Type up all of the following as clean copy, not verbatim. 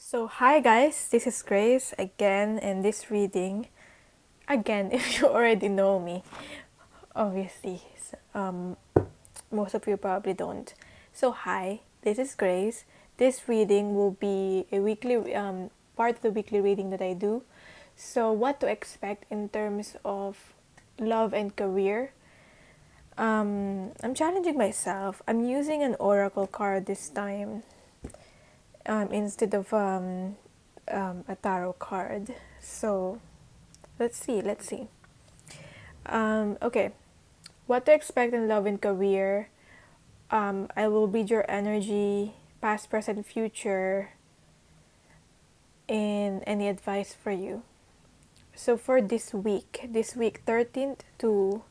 So, hi guys, this is Grace again, and this reading, again, if you already know me, obviously, most of you probably don't. So, hi, this is Grace. This reading will be a weekly part of the weekly reading that I do. So, what to expect in terms of love and career? I'm challenging myself. I'm using an oracle card this time instead of a tarot card. So let's see. Okay, what to expect in love and career. I will read your energy, past, present, future, and any advice for you. So for this week 13th to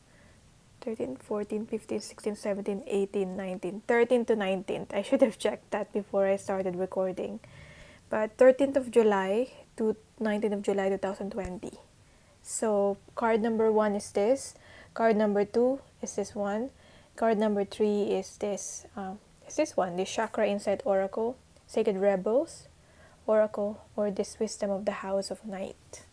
13, 14, 15, 16, 17, 18, 19, 13th to 19th. I should have checked that before I started recording. But 13th of July to 19th of July 2020. So card number 1 is this. Card number 2 is this one. Card number 3 is this. This Chakra Insight Oracle, Sacred Rebels Oracle, or this Wisdom of the House of Night.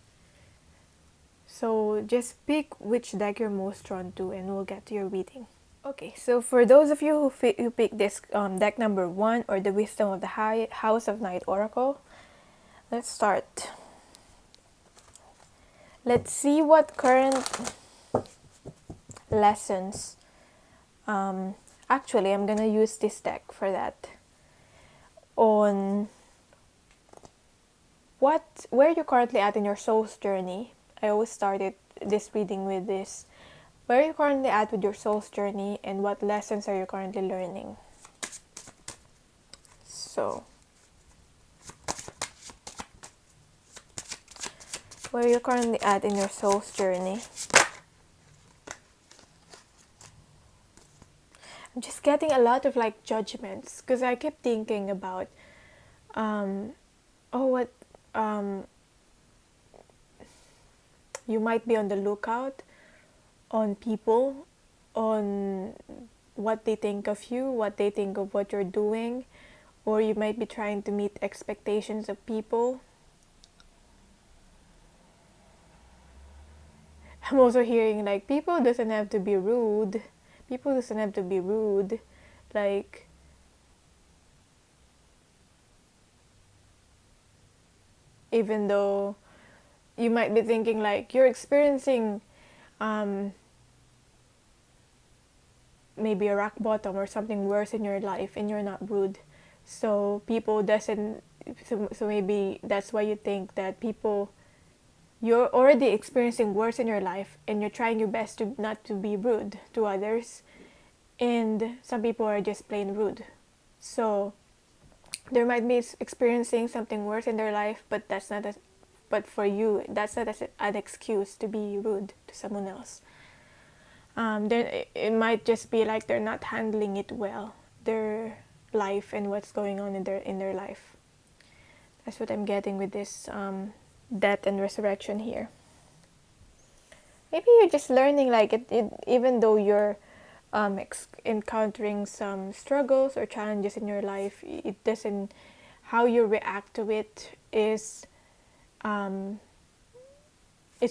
So just pick which deck you're most drawn to, and we'll get to your reading. Okay, so for those of you who pick this deck number 1, or the Wisdom of the House of Night Oracle, let's start. Let's see what current lessons. Actually, I'm gonna use this deck for that. On where you're currently at in your soul's journey. I always started this reading with this. Where are you currently at with your soul's journey, and what lessons are you currently learning? So, where are you currently at in your soul's journey? I'm just getting a lot of like judgments, because I keep thinking about, you might be on the lookout on people, on what they think of you, what they think of what you're doing, or you might be trying to meet expectations of people. I'm also hearing like people doesn't have to be rude. People doesn't have to be rude. Like, even though you might be thinking like you're experiencing maybe a rock bottom or something worse in your life, and you're not rude. So people doesn't, so maybe that's why you think that people, you're already experiencing worse in your life, and you're trying your best to not to be rude to others, and some people are just plain rude. So there might be experiencing something worse in their life, but but for you, that's not an excuse to be rude to someone else. Then it might just be like they're not handling it well, their life and what's going on in their life. That's what I'm getting with this death and resurrection here. Maybe you're just learning, like even though you're encountering some struggles or challenges in your life, it doesn't, how you react to it is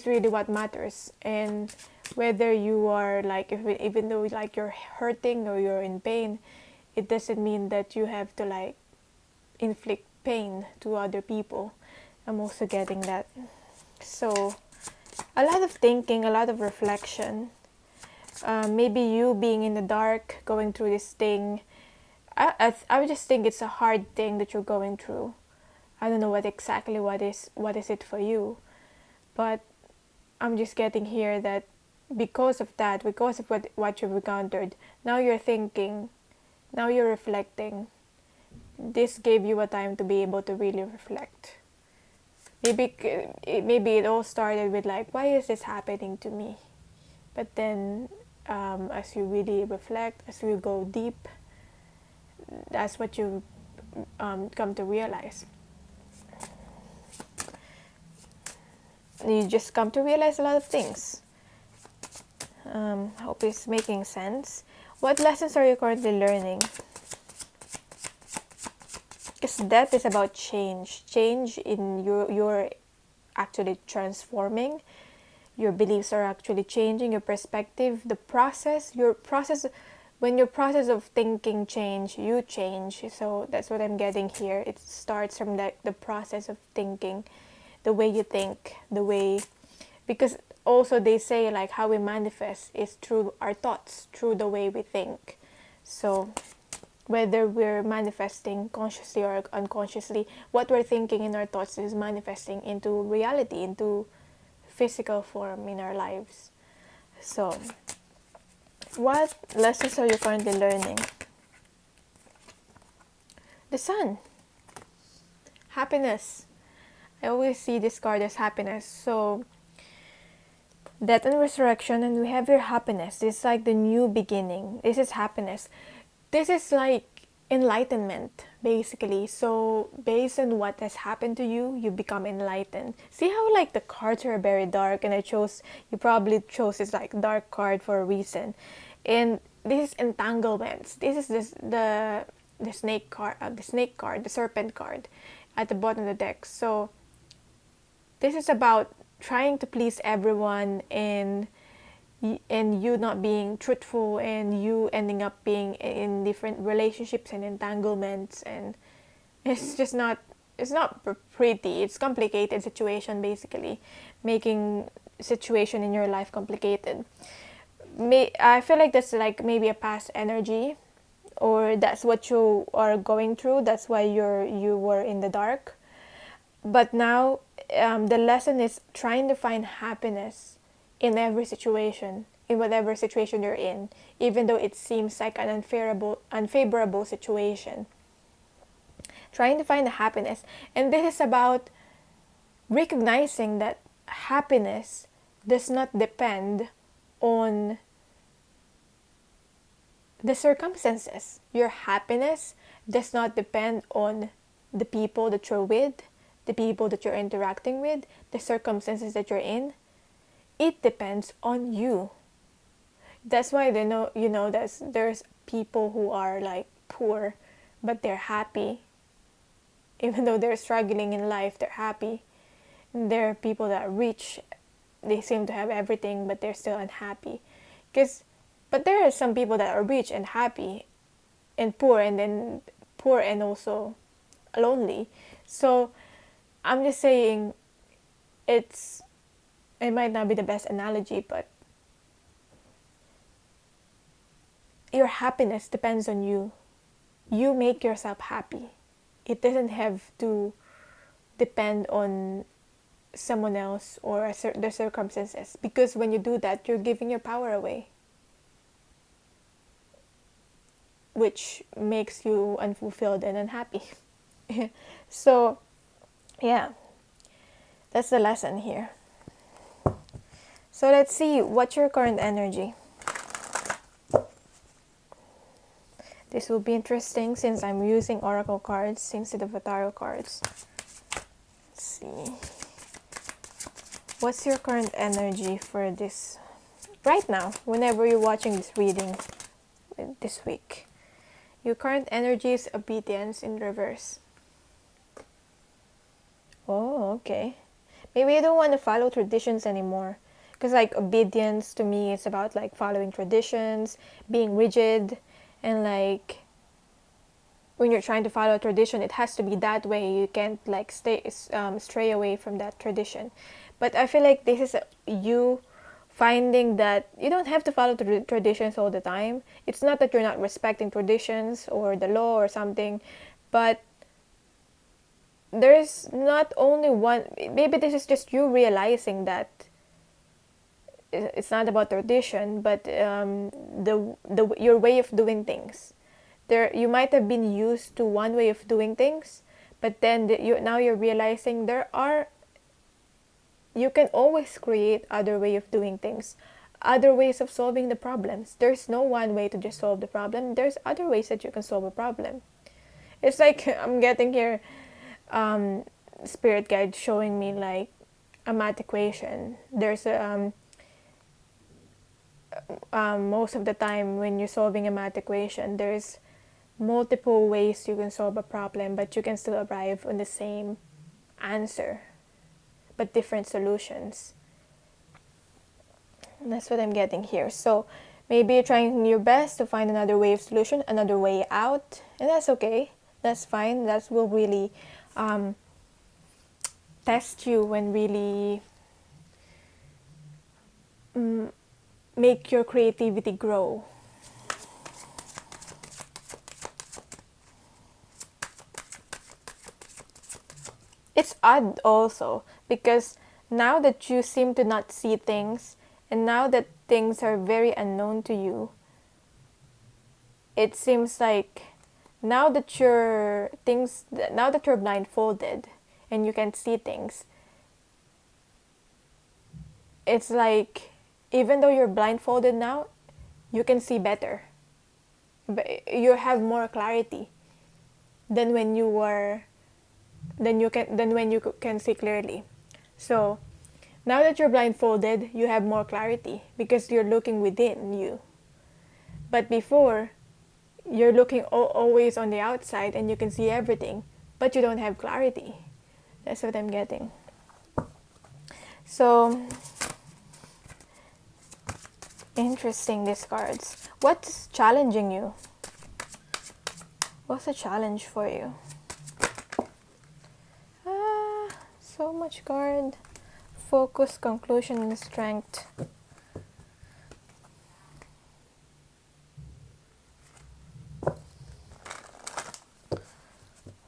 really what matters. And whether you are like, even though like you're hurting or you're in pain, it doesn't mean that you have to like inflict pain to other people. I'm also getting that. So a lot of thinking, a lot of reflection. Maybe you being in the dark, going through this thing. I would just think it's a hard thing that you're going through. I don't know what is it for you, but I'm just getting here that because of that, because of what you've encountered, now you're thinking, now you're reflecting. This gave you a time to be able to really reflect. Maybe it all started with like, why is this happening to me? But then as you really reflect, as you go deep, that's what you come to realize. You just come to realize a lot of things. Hope it's making sense. What lessons are you currently learning? because death is about change in your actually transforming. Your beliefs are actually changing, your perspective, the process, your process. When your process of thinking change, you change. So that's what I'm getting here. It starts from the process of thinking, the way you think, the way, because also they say like how we manifest is through our thoughts, through the way we think. So whether we're manifesting consciously or unconsciously, what we're thinking in our thoughts is manifesting into reality, into physical form in our lives. So what lessons are you currently learning? The Sun. Happiness. I always see this card as happiness. So death and resurrection, and we have your happiness. This is like the new beginning. This is happiness. This is like enlightenment, basically. So based on what has happened to you, you become enlightened. See how like the cards are very dark, and you probably chose this like dark card for a reason. And this is entanglements. This is the snake card, the serpent card at the bottom of the deck. So this is about trying to please everyone, and you not being truthful, and you ending up being in different relationships and entanglements, and it's not pretty. It's complicated situation, basically making situation in your life complicated. I feel like that's like maybe a past energy, or that's what you are going through. That's why you were in the dark. But now the lesson is trying to find happiness in every situation, in whatever situation you're in, even though it seems like an unfavorable situation. Trying to find the happiness. And this is about recognizing that happiness does not depend on the circumstances. Your happiness does not depend on the people that you're with, the people that you're interacting with, the circumstances that you're in. It depends on you. That's why there's people who are like poor, but they're happy. Even though they're struggling in life, they're happy. And there are people that are rich, they seem to have everything, but they're still unhappy. But there are some people that are rich and happy, and poor, and then poor and also lonely. So I'm just saying, it might not be the best analogy, but your happiness depends on you. You make yourself happy. It doesn't have to depend on someone else or the circumstances, because when you do that, you're giving your power away, which makes you unfulfilled and unhappy. So yeah, that's the lesson here. So let's see, what's your current energy? This will be interesting since I'm using oracle cards instead of tarot cards. Let's see. What's your current energy for this right now, whenever you're watching this reading this week? Your current energy is obedience in reverse. Oh, okay. Maybe you don't want to follow traditions anymore. Because like obedience to me is about like following traditions, being rigid, and like when you're trying to follow a tradition, it has to be that way. You can't like stray away from that tradition. But I feel like this is you finding that you don't have to follow traditions all the time. It's not that you're not respecting traditions or the law or something, but there's not only one. Maybe this is just you realizing that it's not about tradition, but your way of doing things. You might have been used to one way of doing things, but then now you're realizing you can always create other way of doing things, other ways of solving the problems. There's no one way to just solve the problem. There's other ways that you can solve a problem. It's like I'm getting here spirit guide showing me like a math equation. There's most of the time when you're solving a math equation, there's multiple ways you can solve a problem, but you can still arrive on the same answer, but different solutions. And that's what I'm getting here. So maybe you're trying your best to find another way of solution, another way out, and that's okay. That's fine. That will really test you and really make your creativity grow. It's odd also because now that you seem to not see things, and now that things are very unknown to you, it seems like now that you're blindfolded and you can see things, it's like even though you're blindfolded now, you can see better. But you have more clarity than when you were than when you can see clearly. So now that you're blindfolded, you have more clarity because you're looking within you. But before, you're looking always on the outside and you can see everything, but you don't have clarity. That's what I'm getting. So, interesting, these cards. What's challenging you? What's a challenge for you? So much card. Focus, conclusion, and strength.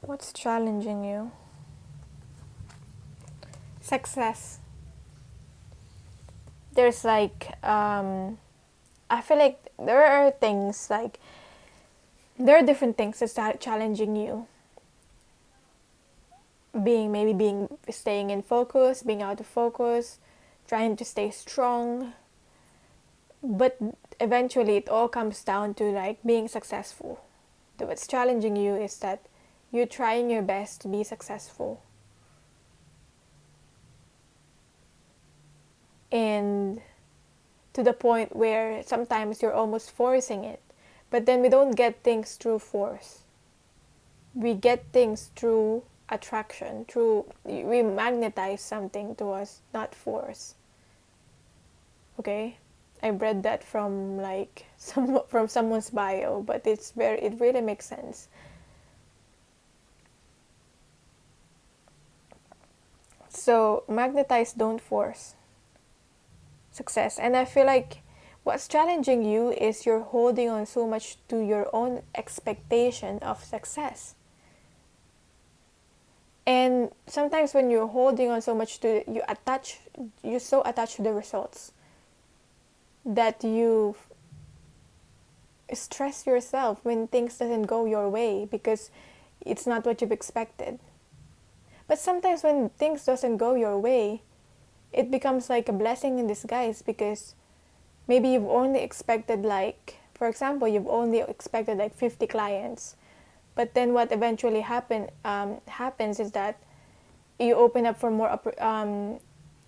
What's challenging you? Success. There's like, I feel like there are things like, there are different things that's challenging you. Staying in focus, being out of focus, trying to stay strong. But eventually it all comes down to like being successful. What's challenging you is that you're trying your best to be successful. And to the point where sometimes you're almost forcing it. But then we don't get things through force. We get things through attraction, we magnetize something to us, not force. Okay? I read that from like from someone's bio, but it really makes sense. So magnetize, don't force success. And I feel like what's challenging you is you're holding on so much to your own expectation of success. And sometimes when you're holding on so much to you're so attached to the results that you stress yourself when things doesn't go your way because it's not what you've expected. But sometimes when things doesn't go your way, it becomes like a blessing in disguise because maybe you've only expected like, for example, you've only expected like 50 clients. But then what eventually happens is that you open up for more.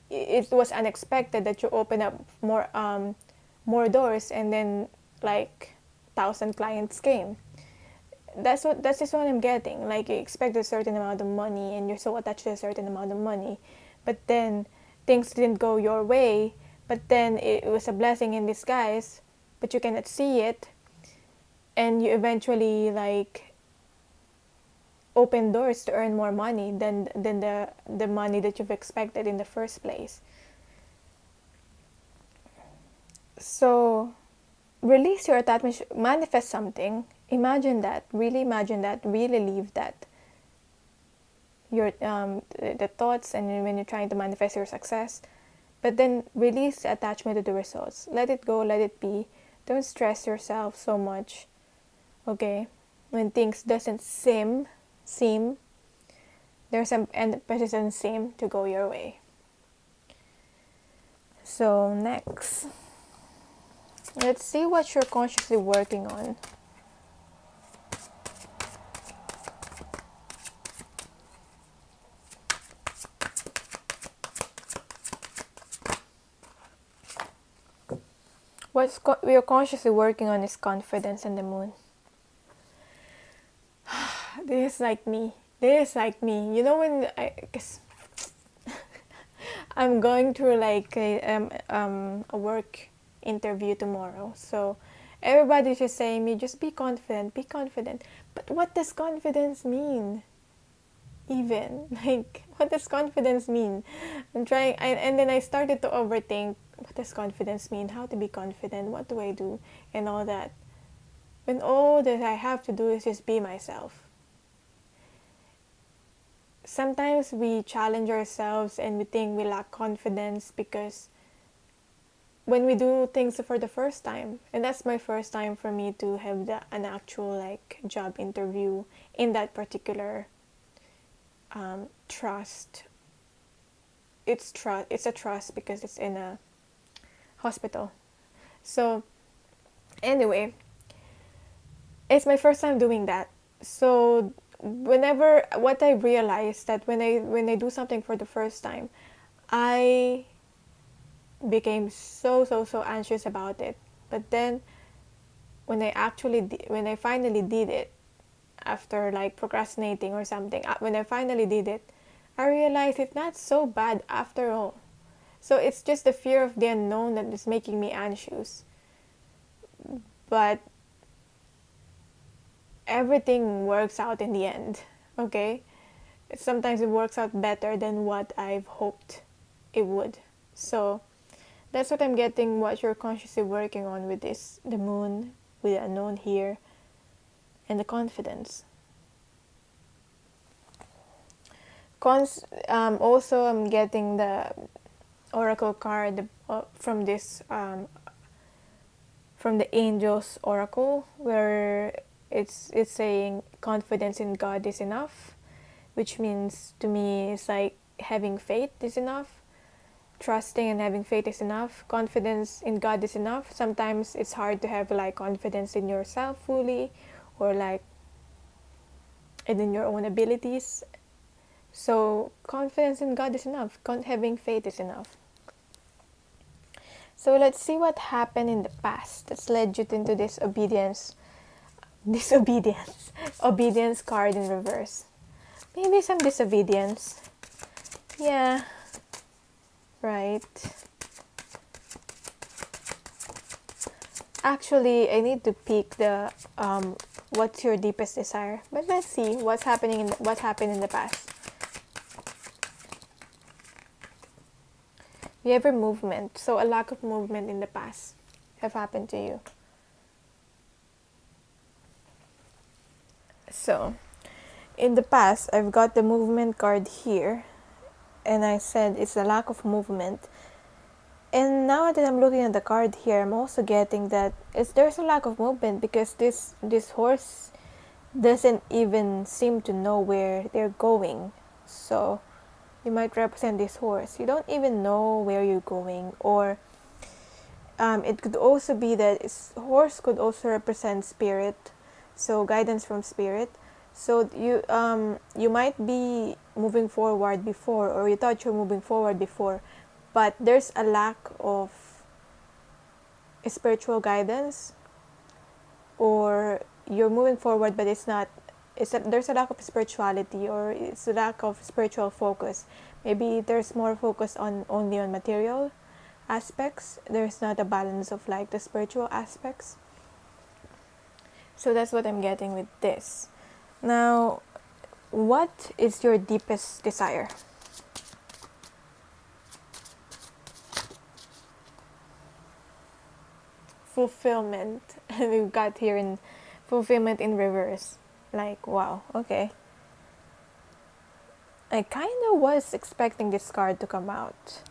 It was unexpected that you open up more doors, and then like 1,000 clients came. That's just what I'm getting. Like you expect a certain amount of money, and you're so attached to a certain amount of money, but then things didn't go your way. But then it was a blessing in disguise, but you cannot see it, and you eventually like open doors to earn more money than the money that you've expected in the first place. So release your attachment, manifest something, imagine that, really live that. Your the thoughts, and when you're trying to manifest your success, but then release the attachment to the results. Let it go, let it be. Don't stress yourself so much. Okay? When things doesn't seem there's some emphasis on seem to go your way. So next, let's see what you're consciously working on. What you're consciously working on is confidence in the moon. This is like me. This is like me. You know when cause I'm going through like a work interview tomorrow. So everybody's just saying me, just be confident, be confident. But what does confidence mean? Even like, what does confidence mean? I'm trying, and then I started to overthink. What does confidence mean? How to be confident? What do I do? And all that. When all that I have to do is just be myself. Sometimes we challenge ourselves and we think we lack confidence because when we do things for the first time, and that's my first time for me to have an actual like job interview in that particular trust. It's a trust because it's in a hospital. So anyway, it's my first time doing that. So whenever what I realized that when I do something for the first time, I became so anxious about it. But then when I finally did it, after like procrastinating or something, when I finally did it, I realized it's not so bad after all. So it's just the fear of the unknown that is making me anxious. But everything works out in the end, okay? Sometimes it works out better than what I've hoped it would. So that's what I'm getting, what you're consciously working on with this, the moon, with the unknown here, and the confidence. Also, I'm getting the oracle card from this from the Angels Oracle, where it's saying confidence in God is enough, which means to me it's like having faith is enough, trusting and having faith is enough, confidence in God is enough. Sometimes it's hard to have like confidence in yourself fully, or like and in your own abilities. So confidence in God is enough. Having faith is enough. So let's see what happened in the past that's led you into this obedience card in reverse. Maybe some disobedience. Yeah, right. Actually, I need to pick the what's your deepest desire. But let's see what happened in the past. You have a movement, so a lack of movement in the past have happened to you. So, in the past, I've got the movement card here, and I said it's a lack of movement. And now that I'm looking at the card here, I'm also getting that there's a lack of movement because this horse doesn't even seem to know where they're going. So, you might represent this horse. You don't even know where you're going, or it could also be that horse could also represent spirit, so guidance from spirit. So you might be moving forward before, or you thought you're moving forward before, but there's a lack of spiritual guidance, or you're moving forward but there's a lack of spirituality, or it's a lack of spiritual focus. Maybe there's more focus on only on material aspects. There's not a balance of like the spiritual aspects. So that's what I'm getting with this. Now, what is your deepest desire? Fulfillment. And we've got here in fulfillment in reverse. Like, wow, okay. I kind of was expecting this card to come out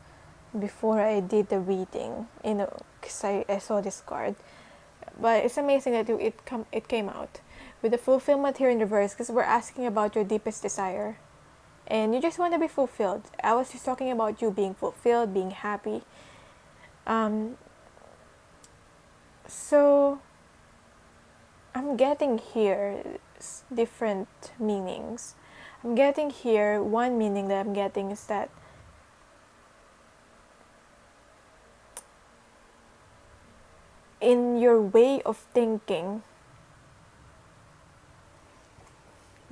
before I did the reading, because I saw this card. But it's amazing that it came out with the fulfillment here in reverse, because we're asking about your deepest desire. And you just want to be fulfilled. I was just talking about you being fulfilled, being happy. So I'm getting here different meanings. I'm getting here, one meaning that I'm getting is that in your way of thinking,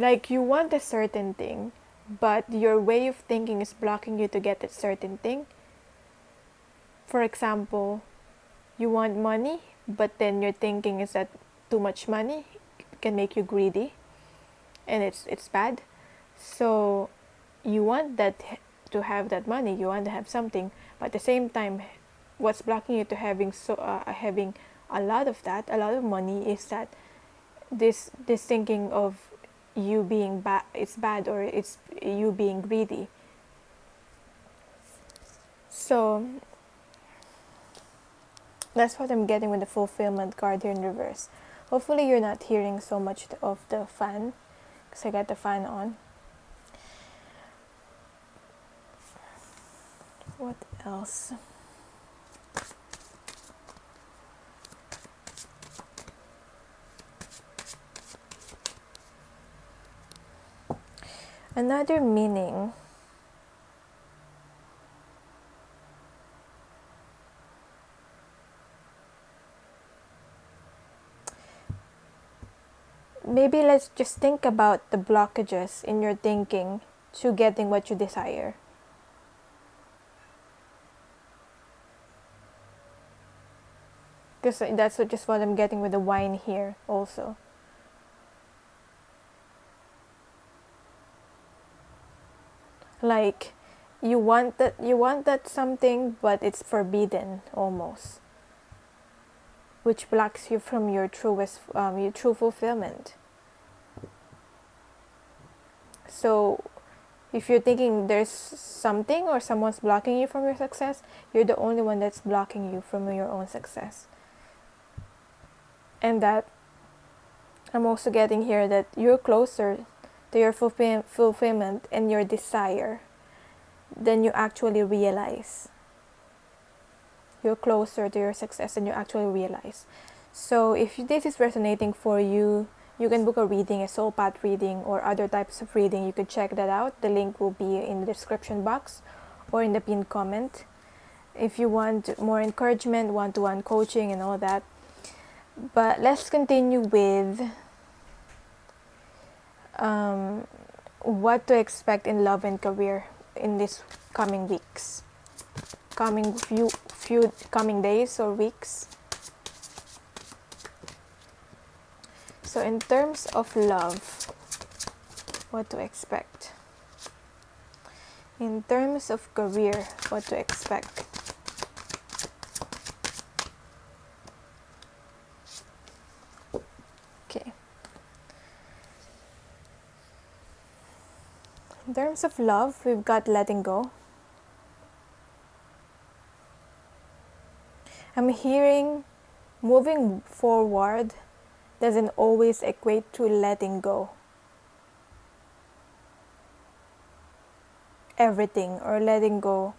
Like you want a certain thing, but your way of thinking is blocking you to get that certain thing. For example, you want money, but then your thinking is that too much money can make you greedy, and it's bad. So you want to have that money, you want to have something, but at the same time, what's blocking you to having a lot of that, a lot of money, is that this thinking of you being bad, it's bad, or it's you being greedy. So that's what I'm getting with the fulfillment card here in reverse. Hopefully you're not hearing so much of the fan, because I got the fan on. What else? Another meaning. Maybe let's just think about the blockages in your thinking to getting what you desire. Because that's just what I'm getting with the wine here also. Like you want that something, but it's forbidden almost, which blocks you from your your true fulfillment. So if you're thinking there's something or someone's blocking you from your success, you're the only one that's blocking you from your own success. And that I'm also getting here that you're closer to your fulfillment and your desire than you actually realize. You're closer to your success than you actually realize. So if this is resonating for you, you can book a reading, a soul path reading, or other types of reading. You could check that out. The link will be in the description box or in the pinned comment. If you want more encouragement, one-to-one coaching and all that. But let's continue with what to expect in love and career in these coming weeks, coming coming days or weeks. So in terms of love, what to expect. In terms of career, what to expect. Okay. In terms of love, we've got letting go. I'm hearing moving forward doesn't always equate to letting go everything or letting go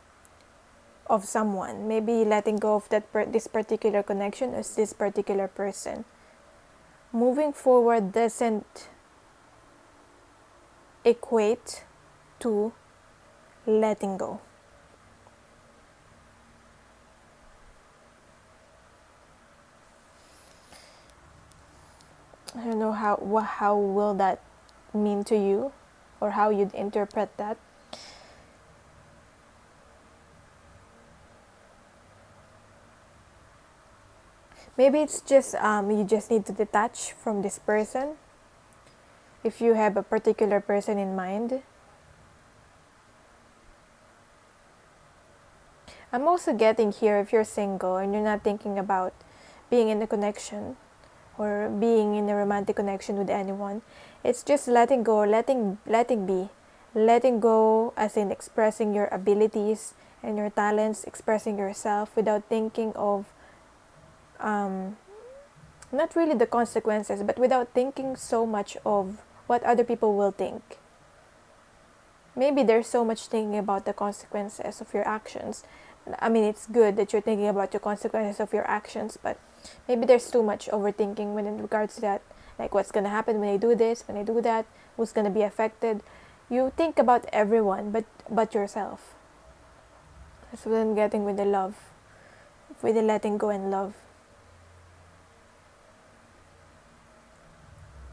of someone. Maybe letting go of this particular connection or this particular person. Moving forward doesn't equate to letting go. I don't know how will that mean to you, or how you'd interpret that. Maybe it's just you just need to detach from this person if you have a particular person in mind. I'm also getting here, if you're single and you're not thinking about being in a connection or being in a romantic connection with anyone, it's just letting go, letting be. Letting go as in expressing your abilities and your talents, expressing yourself without thinking of not really the consequences, but without thinking so much of what other people will think. Maybe there's so much thinking about the consequences of your actions. I mean, it's good that you're thinking about the consequences of your actions, but maybe there's too much overthinking when in regards to that. Like, what's going to happen when I do this, when I do that, who's going to be affected. You think about everyone but yourself. That's what I'm getting with the love, with the letting go and love.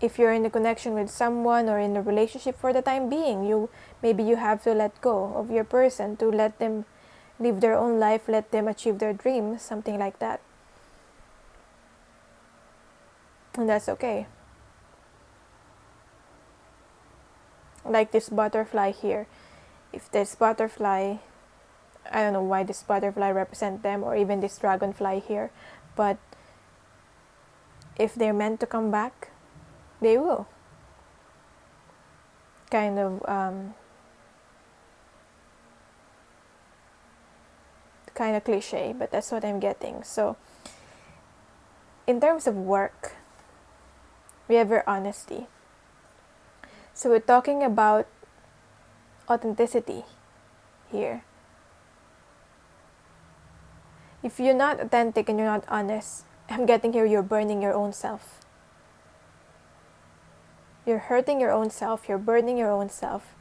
if you're in a connection with someone or in a relationship for the time being, maybe you have to let go of your person to let them live their own life, let them achieve their dreams, something like that. And that's okay. Like this butterfly here. If this butterfly, I don't know why this butterfly represent them, or even this dragonfly here, but if they're meant to come back, they will. Kind of cliche, but that's what I'm getting. So in terms of work, we have our honesty. So we're talking about authenticity here. If you're not authentic and you're not honest, I'm getting here, you're burning your own self. You're hurting your own self, you're burning your own self.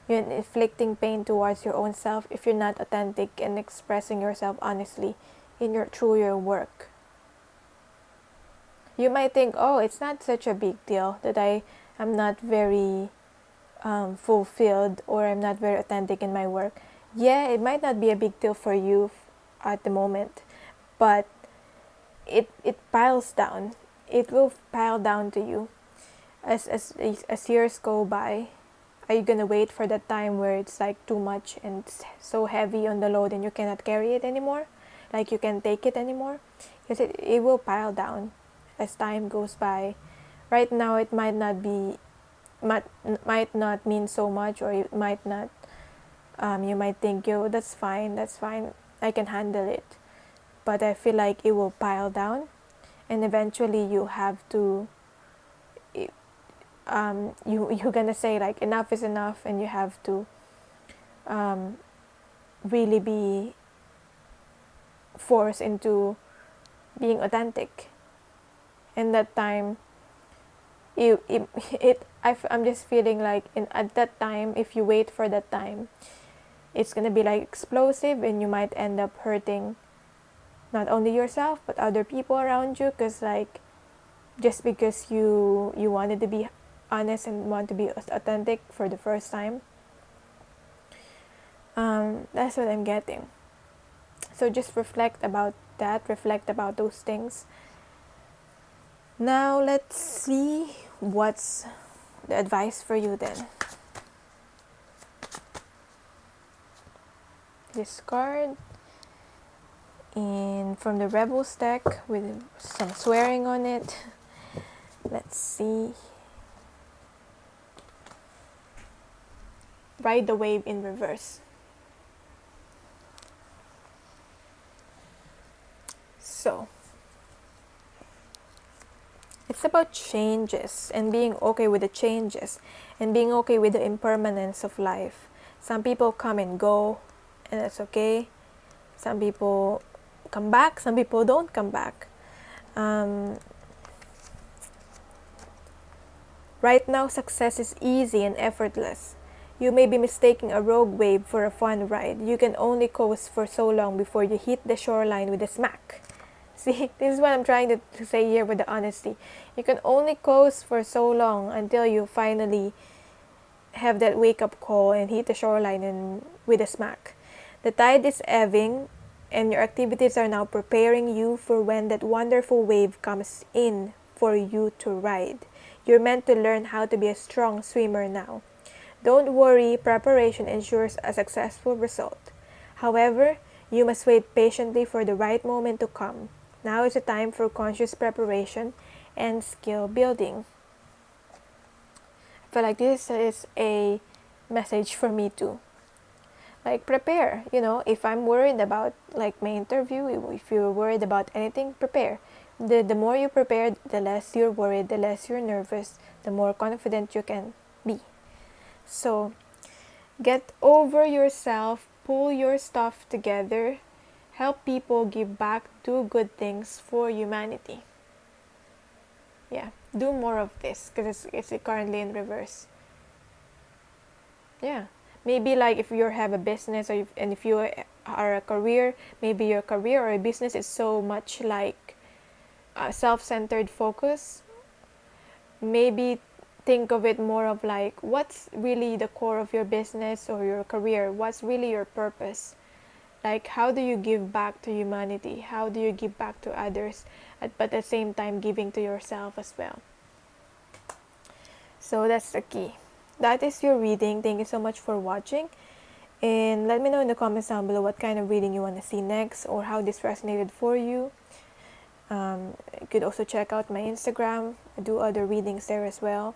You're inflicting pain towards your own self if you're not authentic and expressing yourself honestly through your work. You might think, oh, it's not such a big deal that I am not very fulfilled, or I'm not very authentic in my work. Yeah, it might not be a big deal for you at the moment, but it piles down. It will pile down to you as years go by. Are you gonna wait for that time where it's like too much and it's so heavy on the load and you cannot carry it anymore, like you can't take it anymore? Because it will pile down as time goes by. Right now it might not mean so much, or it might not, you might think, yo, that's fine, I can handle it. But I feel like it will pile down, and eventually you have to, you're gonna say like enough is enough, and you have to really be forced into being authentic. And that time, I'm just feeling like at that time, if you wait for that time, it's gonna be like explosive, and you might end up hurting not only yourself but other people around you, because like just because you wanted to be honest and want to be authentic for the first time. That's what I'm getting. So just reflect about that, reflect about those things. Now let's see what's the advice for you then. This card, and from the Rebels deck with some swearing on it. Let's see. Ride the wave in reverse. So it's about changes and being okay with the changes and being okay with the impermanence of life. Some people come and go, and that's okay. Some people come back, some people don't come back. Right now, success is easy and effortless. You may be mistaking a rogue wave for a fun ride. You can only coast for so long before you hit the shoreline with a smack. See, this is what I'm trying to say here with the honesty. You can only coast for so long until you finally have that wake-up call and hit the shoreline and with a smack. The tide is ebbing, and your activities are now preparing you for when that wonderful wave comes in for you to ride. You're meant to learn how to be a strong swimmer now. Don't worry, preparation ensures a successful result. However, you must wait patiently for the right moment to come. Now is the time for conscious preparation and skill building. I feel like this is a message for me too. Like, prepare. If I'm worried about like my interview, if you're worried about anything, prepare. The more you prepare, the less you're worried, the less you're nervous, the more confident you can be. So get over yourself, pull your stuff together, help people, give back, do good things for humanity. Yeah, do more of this, because it's currently in reverse. Yeah, maybe like if you have a business, or if you are a career, maybe your career or a business is so much like self-centered focus. maybe think of it more of like, what's really the core of your business or your career? What's really your purpose? Like, how do you give back to humanity? How do you give back to others, but at the same time giving to yourself as well? So that's the key. That is your reading. Thank you so much for watching. And let me know in the comments down below what kind of reading you want to see next, or how this resonated for you. You could also check out my Instagram. I do other readings there as well.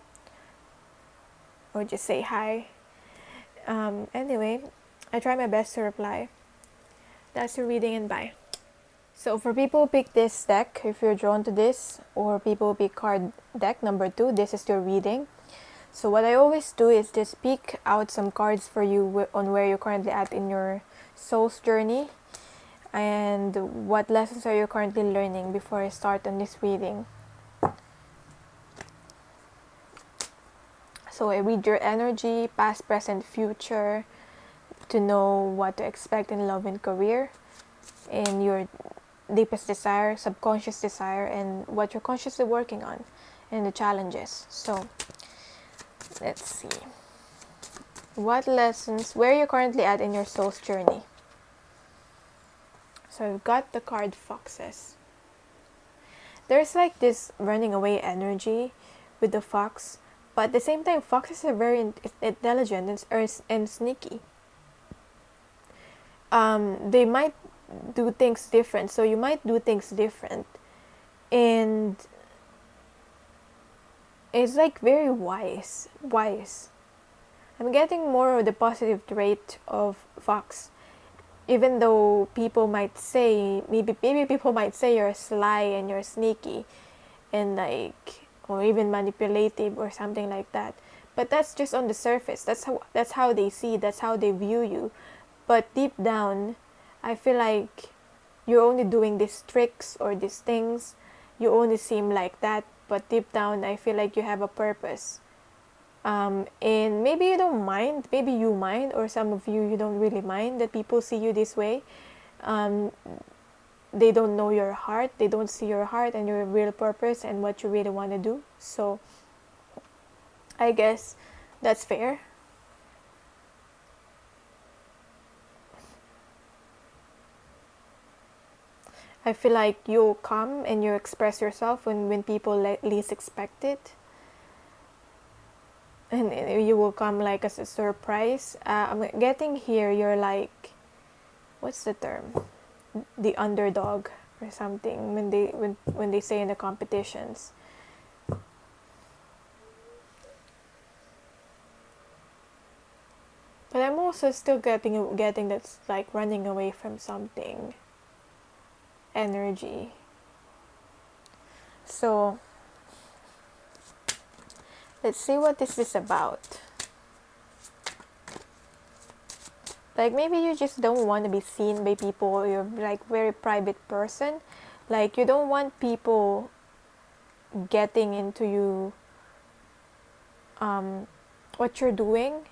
Or just say hi. Anyway, I try my best to reply. That's your reading, and bye. So for people who pick this deck, if you're drawn to this, or people who pick card deck number 2, this is your reading. So what I always do is just pick out some cards for you on where you're currently at in your soul's journey, and what lessons are you currently learning before I start on this reading. So I read your energy, past, present, future, to know what to expect in love and career, and your deepest desire, subconscious desire, and what you're consciously working on, and the challenges. So let's see. What lessons, where are you currently at in your soul's journey? So I've got the card Foxes. There's like this running away energy with the fox, but at the same time, foxes are very intelligent and sneaky. They might do things different, so you might do things different, and it's like very wise. I'm getting more of the positive trait of fox, even though people might say, maybe people might say you're sly and you're sneaky and like, or even manipulative or something like that, but that's just on the surface. That's how they see, that's how they view you. But deep down, I feel like you're only doing these tricks or these things. You only seem like that, but deep down, I feel like you have a purpose. And maybe you don't mind, maybe you mind, or some of you don't really mind that people see you this way. They don't know your heart, they don't see your heart and your real purpose and what you really want to do. So I guess that's fair. I feel like you come and you express yourself when people least expect it. And you will come like as a surprise. I'm getting here, you're like, what's the term? The underdog or something when they say in the competitions. But I'm also still getting that's like running away from something. Energy. So let's see what this is about. Like maybe you just don't want to be seen by people, or you're like very private person. Like you don't want people getting into you, what you're doing,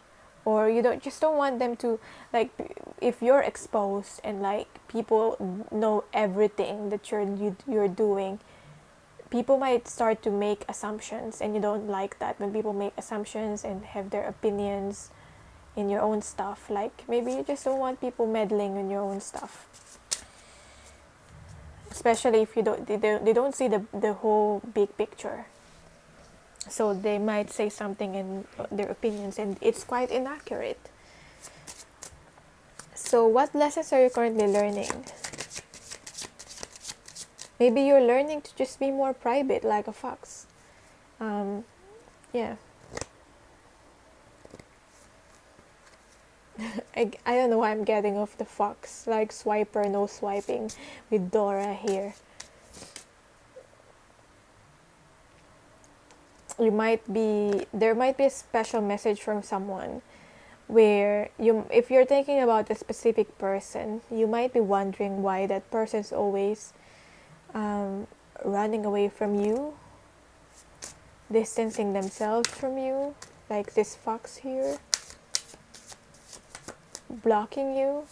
or you don't want them to, like, if you're exposed and like people know everything that you're doing, people might start to make assumptions, and you don't like that when people make assumptions and have their opinions in your own stuff. Like maybe you just don't want people meddling in your own stuff, especially if they don't see the whole big picture. So they might say something in their opinions and it's quite inaccurate. So what lessons are you currently learning? Maybe you're learning to just be more private like a fox. Yeah. I don't know why I'm getting off the fox, like swiper, no swiping with Dora here. There might be a special message from someone where if you're thinking about a specific person, you might be wondering why that person's always running away from you, distancing themselves from you, like this fox here, blocking you,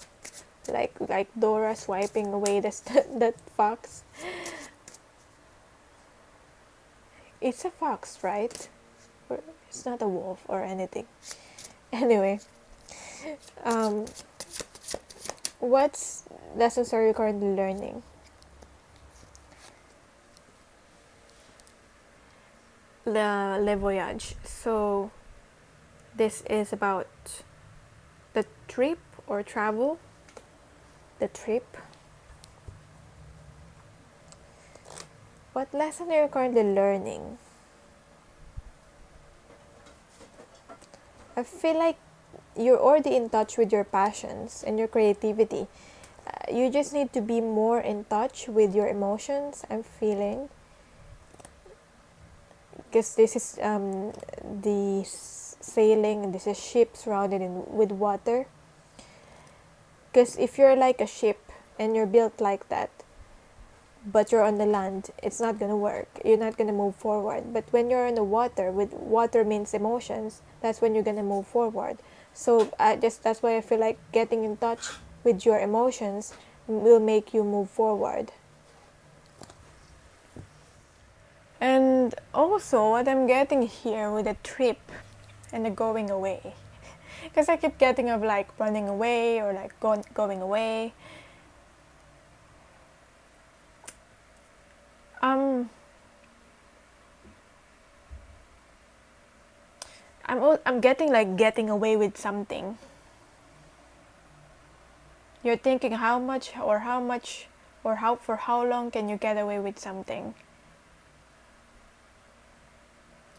like Dora swiping away that fox. It's a fox, right? It's not a wolf or anything. Anyway, what lessons are you currently learning? Le Voyage. So this is about the trip or travel. The trip. What lesson are you currently learning? I feel like you're already in touch with your passions and your creativity. You just need to be more in touch with your emotions, I'm feeling. Because this is the sailing, and this is ship surrounded with water. Because if you're like a ship and you're built like that, but you're on the land, it's not gonna work. You're not gonna move forward. But when you're in the water, with water means emotions, that's when you're gonna move forward. So that's why I feel like getting in touch with your emotions will make you move forward. And also, what I'm getting here with the trip and the going away, because I keep getting of like running away or like going away. I'm getting like getting away with something. You're thinking how for how long can you get away with something?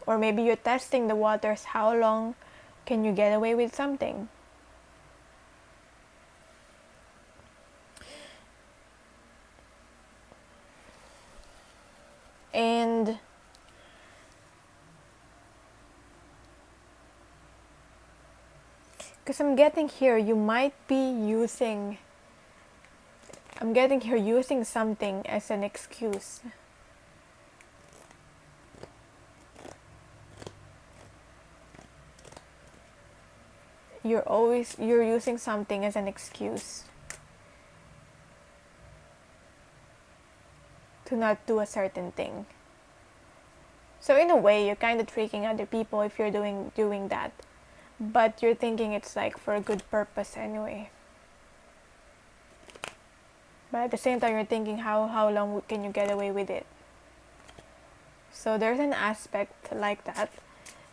Or maybe you're testing the waters, how long can you get away with something? And because I'm getting here using something as an excuse. You're using something as an excuse to not do a certain thing. So in a way, you're kind of tricking other people if you're doing that. But you're thinking it's like for a good purpose anyway. But at the same time, you're thinking how long can you get away with it? So there's an aspect like that.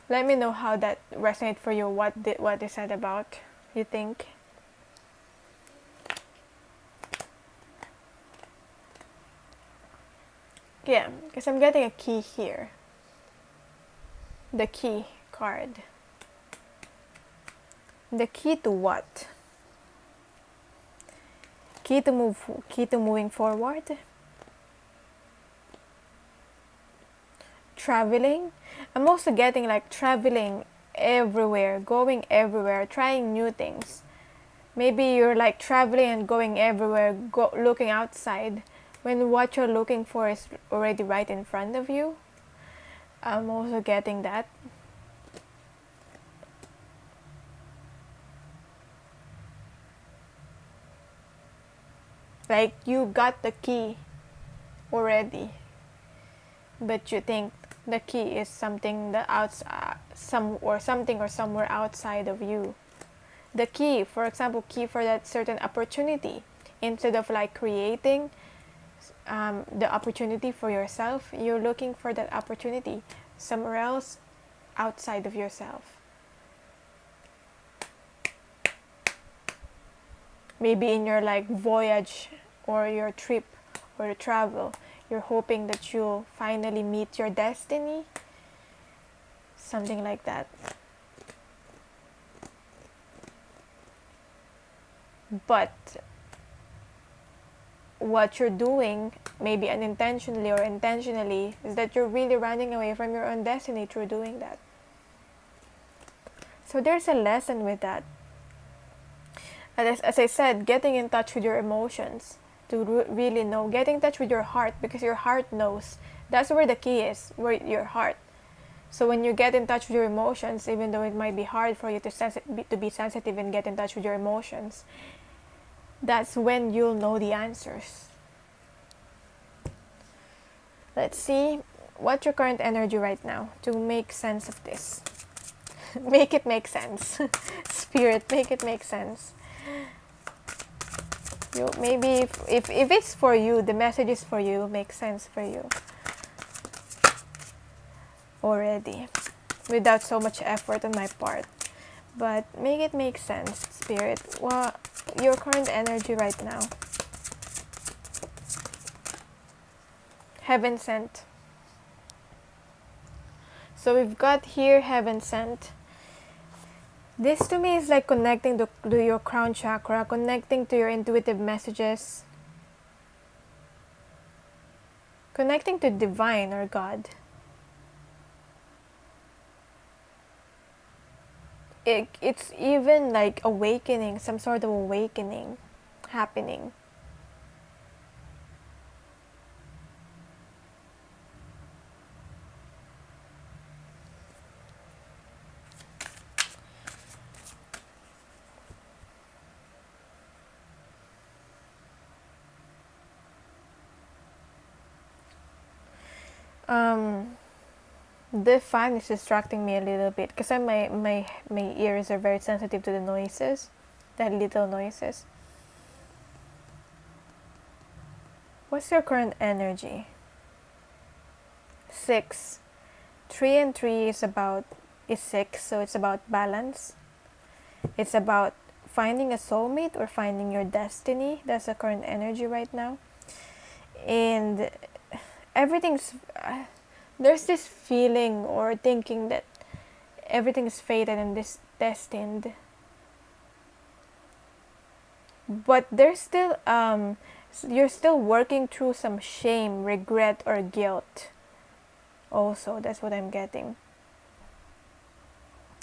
Let me know how that resonates for you. What is that about, you think? Yeah, because I'm getting a key here. The key card. The key to what? Key to moving forward? Traveling? I'm also getting like traveling everywhere, going everywhere, trying new things. Maybe you're like traveling and going everywhere, looking outside, when what you're looking for is already right in front of you. I'm also getting that. Like you got the key already, but you think the key is something somewhere outside of you. The key, for example, key for that certain opportunity, instead of like creating the opportunity for yourself, you're looking for that opportunity somewhere else outside of yourself. Maybe in your like voyage or your trip or your travel, you're hoping that you'll finally meet your destiny. Something like that. But what you're doing, maybe unintentionally or intentionally, is that you're really running away from your own destiny through doing that. So there's a lesson with that. And as I said, getting in touch with your emotions to really know, getting in touch with your heart, because your heart knows. That's where the key is, where your heart. So when you get in touch with your emotions, even though it might be hard for you to be sensitive and get in touch with your emotions, that's when you'll know the answers. Let's see. what's your current energy right now to make sense of this? Make it make sense. Spirit, make it make sense. You maybe if it's for you, the message is for you, make sense for you already, without so much effort on my part. But make it make sense, Spirit. Well, your current energy right now. Heaven sent. So we've got here heaven sent. This to me is like connecting to your crown chakra, connecting to your intuitive messages, connecting to divine or God. It's even like awakening, some sort of awakening happening. The fan is distracting me a little bit because my ears are very sensitive to the noises, the little noises. What's your current energy? 6. 3 and 3 is 6, so it's about balance. It's about finding a soulmate or finding your destiny. That's the current energy right now. And everything's there's this feeling or thinking that everything is fated and this destined, but there's still you're still working through some shame, regret, or guilt also. That's what I'm getting.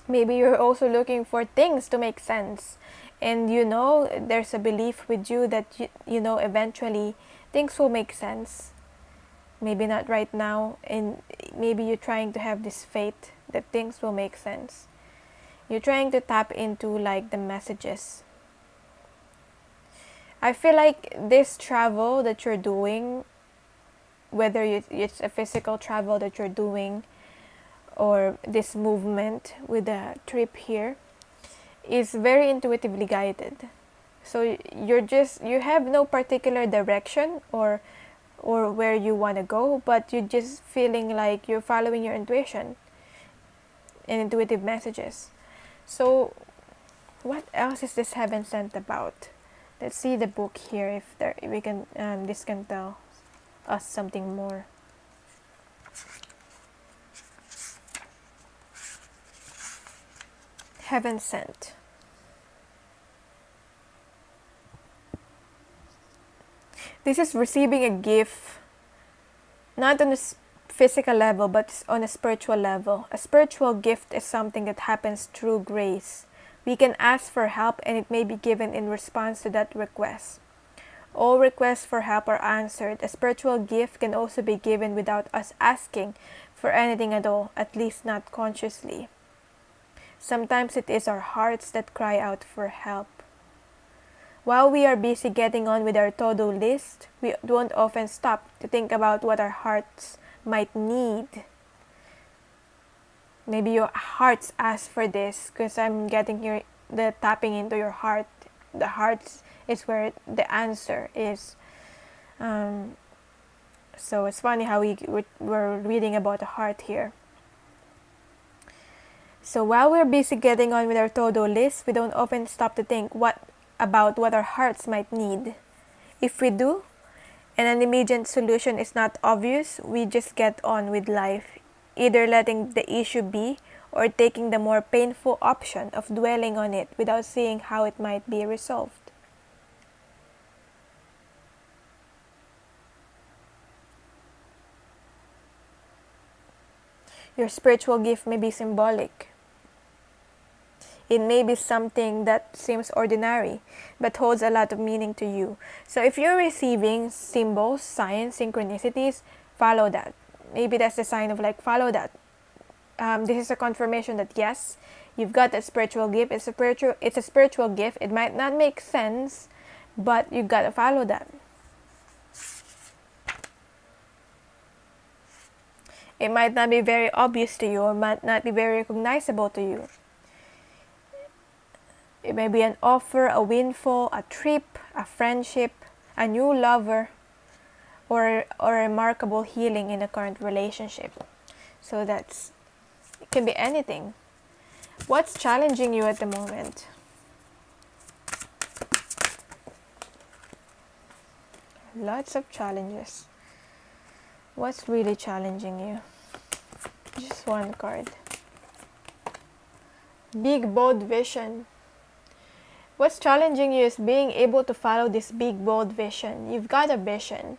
Maybe you're also looking for things to make sense, and there's a belief with you that eventually things will make sense. Maybe not right now, and maybe you're trying to have this faith that things will make sense. You're trying to tap into like the messages. I feel like this travel that you're doing, whether it's a physical travel that you're doing or this movement with the trip here, is very intuitively guided. So you have no particular direction or where you want to go, but you're just feeling like you're following your intuition and intuitive messages. So what else is this heaven sent about? Let's see the book here if we can this can tell us something more. Heaven sent. This is receiving a gift, not on a physical level, but on a spiritual level. A spiritual gift is something that happens through grace. We can ask for help and it may be given in response to that request. All requests for help are answered. A spiritual gift can also be given without us asking for anything at all, at least not consciously. Sometimes it is our hearts that cry out for help. While we are busy getting on with our to-do list, we don't often stop to think about what our hearts might need. Maybe your hearts ask for this, because I'm getting here the tapping into your heart. The heart is where the answer is. So it's funny how we're reading about the heart here. So while we're busy getting on with our to-do list, we don't often stop to think about what our hearts might need. If we do, and an immediate solution is not obvious, we just get on with life, either letting the issue be or taking the more painful option of dwelling on it without seeing how it might be resolved. Your spiritual gift may be symbolic. It may be something that seems ordinary, but holds a lot of meaning to you. So if you're receiving symbols, signs, synchronicities, follow that. Maybe that's the sign of like, follow that. This is a confirmation that yes, you've got that spiritual gift. It's a spiritual gift. It might not make sense, but you gotta follow that. It might not be very obvious to you or might not be very recognizable to you. It may be an offer, a windfall, a trip, a friendship, a new lover, or remarkable healing in a current relationship. So it can be anything. What's challenging you at the moment? Lots of challenges. What's really challenging you? Just one card. Big, bold vision. What's challenging you is being able to follow this big, bold vision. You've got a vision,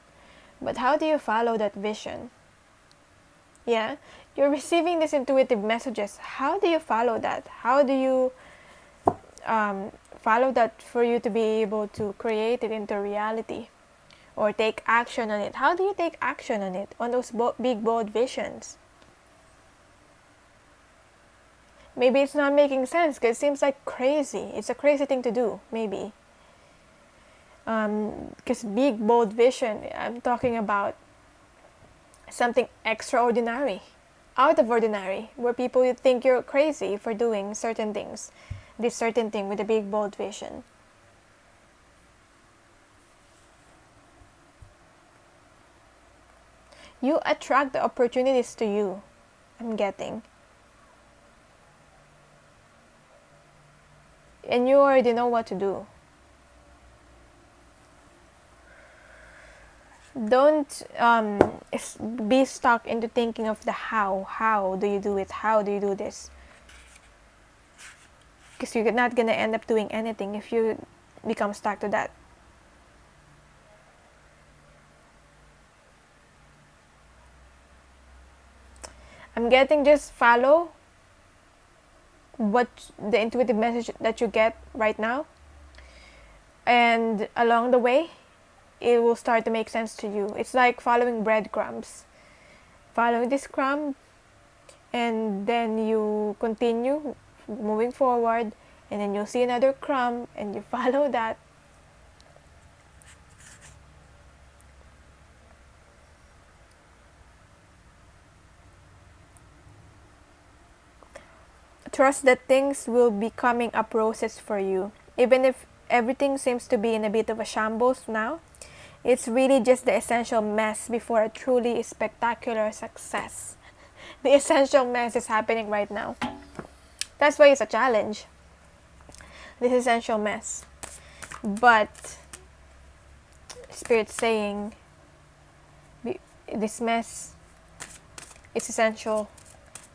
but how do you follow that vision? Yeah, you're receiving these intuitive messages. How do you follow that? How do you follow that for you to be able to create it into reality or take action on it? How do you take action on it, on those big, bold visions? Maybe it's not making sense because it seems like crazy. It's a crazy thing to do, maybe. Because big, bold vision, I'm talking about something extraordinary, out of ordinary, where people would think you're crazy for doing certain things. This certain thing with a big, bold vision. You attract the opportunities to you, I'm getting. And you already know what to do. Don't be stuck into thinking of the how. How do you do it? How do you do this? Because you're not going to end up doing anything if you become stuck to that. I'm getting just follow what the intuitive message that you get right now, and along the way it will start to make sense to you. It's like following breadcrumbs. Following this crumb, and then you continue moving forward, and then you'll see another crumb and you follow that. Trust that things will be coming up roses for you. Even if everything seems to be in a bit of a shambles now, it's really just the essential mess before a truly spectacular success. The essential mess is happening right now. That's why it's a challenge. This essential mess. But Spirit's saying this mess is essential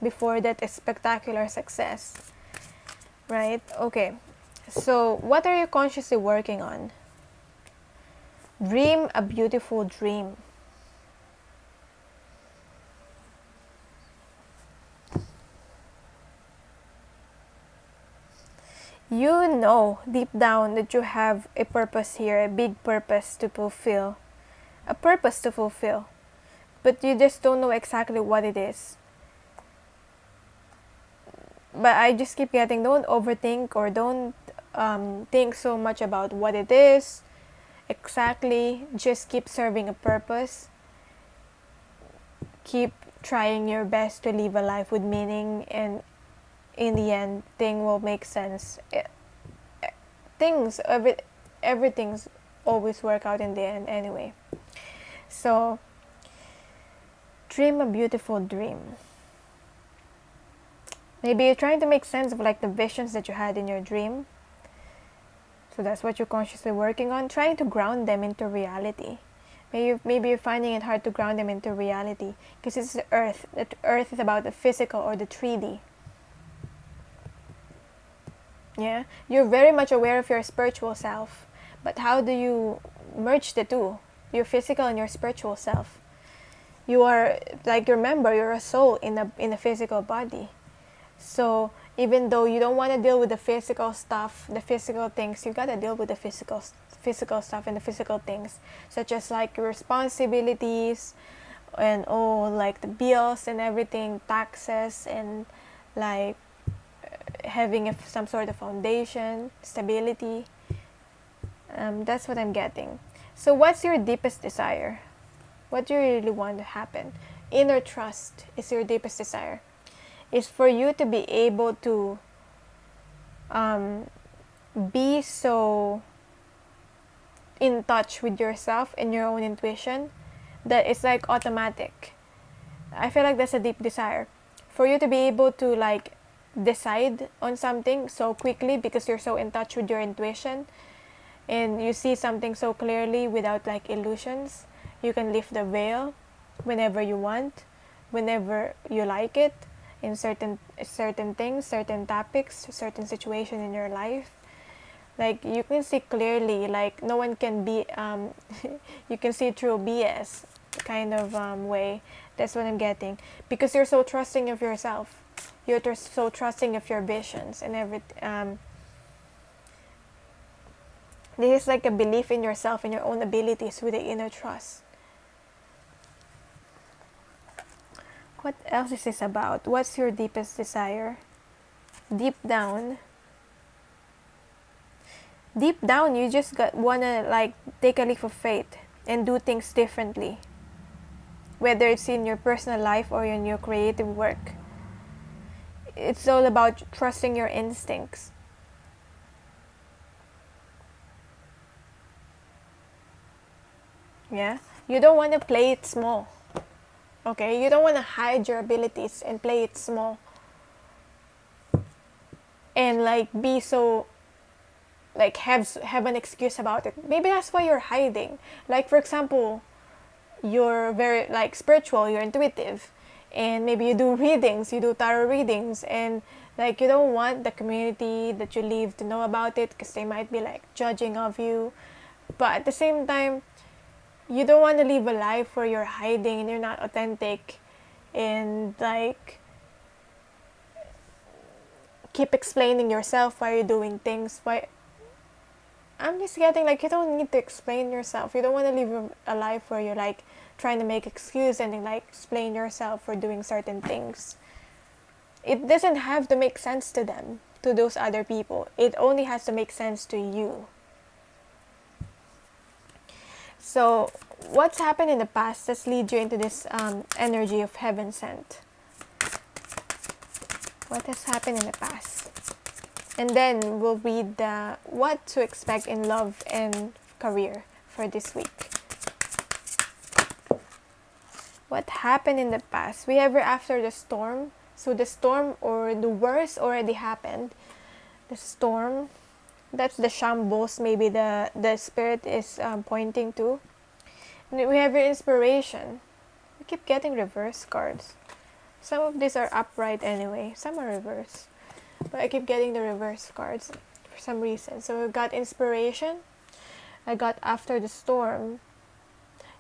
before that spectacular success. Right? Okay. So, what are you consciously working on? Dream a beautiful dream. You know deep down that you have a purpose here, a big purpose to fulfill. A purpose to fulfill. But you just don't know exactly what it is. But I just keep getting, don't overthink or don't think so much about what it is exactly. Just keep serving a purpose. Keep trying your best to live a life with meaning, and in the end, thing will make sense. Everything's always work out in the end anyway. So, dream a beautiful dream. Maybe you're trying to make sense of like the visions that you had in your dream. So that's what you're consciously working on, trying to ground them into reality. Maybe you're finding it hard to ground them into reality because it's the earth. That earth is about the physical or the 3D. Yeah, you're very much aware of your spiritual self, but how do you merge the two? Your physical and your spiritual self. You are like, remember, you're a soul in a physical body. So even though you don't want to deal with the physical stuff, the physical things, you gotta deal with the physical stuff and the physical things, such as like responsibilities and like the bills and everything, taxes, and like having some sort of foundation, stability. That's what I'm getting. So what's your deepest desire? What do you really want to happen? inner trust is your deepest desire. Is for you to be able to be so in touch with yourself and your own intuition that it's like automatic. I feel like that's a deep desire. For you to be able to like decide on something so quickly because you're so in touch with your intuition and you see something so clearly without like illusions. You can lift the veil whenever you want, whenever you like it, in certain things, certain topics, certain situation in your life. Like you can see clearly, like no one can be you can see through BS kind of way. That's what I'm getting, because you're so trusting of yourself, you're so trusting of your visions and everything. This is like a belief in yourself and your own abilities with the inner trust. What else is this about? What's your deepest desire? Deep down, you just wanna like take a leap of faith and do things differently, whether it's in your personal life or in your creative work. It's all about trusting your instincts. Yeah, you don't want to play it small. Okay, you don't want to hide your abilities and play it small and like be so like have an excuse about it. Maybe that's why you're hiding. Like for example, you're very like spiritual, you're intuitive, and maybe you do readings, you do tarot readings, and like you don't want the community that you live to know about it because they might be like judging of you. But at the same time, you don't want to live a life where you're hiding and you're not authentic and like keep explaining yourself why you're doing things. Why I'm just getting like you don't need to explain yourself. You don't want to live a life where you're like trying to make excuse and then like explain yourself for doing certain things. It doesn't have to make sense to them, to those other people. It only has to make sense to you. So what's happened in the past that's lead you into this energy of heaven sent? What has happened in the past? And then we'll read what to expect in love and career for this week. What happened in the past? We have after the storm. So the storm or the worst already happened. The storm, that's the shambles maybe the spirit is pointing to. And we have your inspiration. We keep getting reverse cards. Some of these are upright anyway. Some are reverse. But I keep getting the reverse cards for some reason. So we've got inspiration. I got after the storm.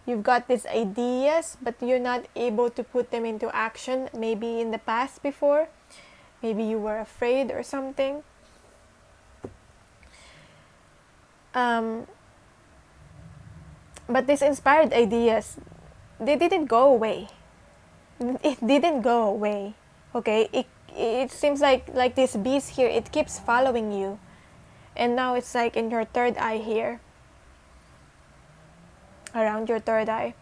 You've got these ideas, but you're not able to put them into action. Maybe in the past before. Maybe you were afraid or something. But these inspired ideas, they didn't go away. It didn't go away. Okay? It seems like this beast here, it keeps following you. And now it's like in your third eye here. Around your third eye.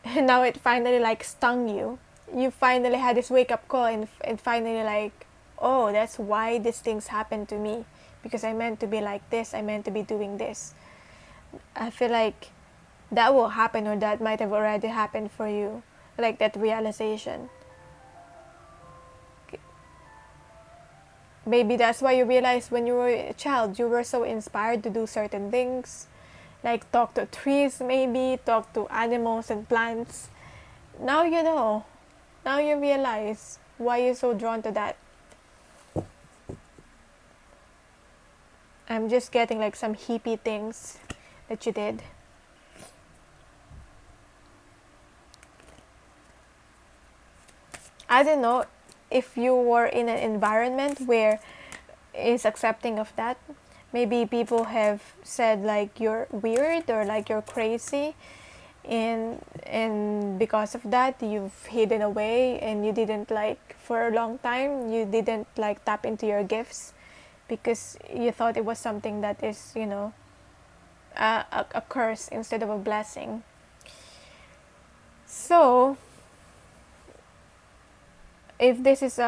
And now it finally like stung you. You finally had this wake up call and finally like, oh, that's why these things happen to me. Because I meant to be like this, I meant to be doing this. I feel like that will happen, or that might have already happened for you. Like that realization. Maybe that's why you realized when you were a child, you were so inspired to do certain things. Like talk to trees maybe, talk to animals and plants. Now you know. Now you realize why you're so drawn to that. I'm just getting like some hippie things that you did. I don't know if you were in an environment where is accepting of that. Maybe people have said like you're weird or like you're crazy, and because of that you've hidden away and you didn't like for a long time you didn't like tap into your gifts because you thought it was something that is, you know, a curse instead of a blessing. So, if this is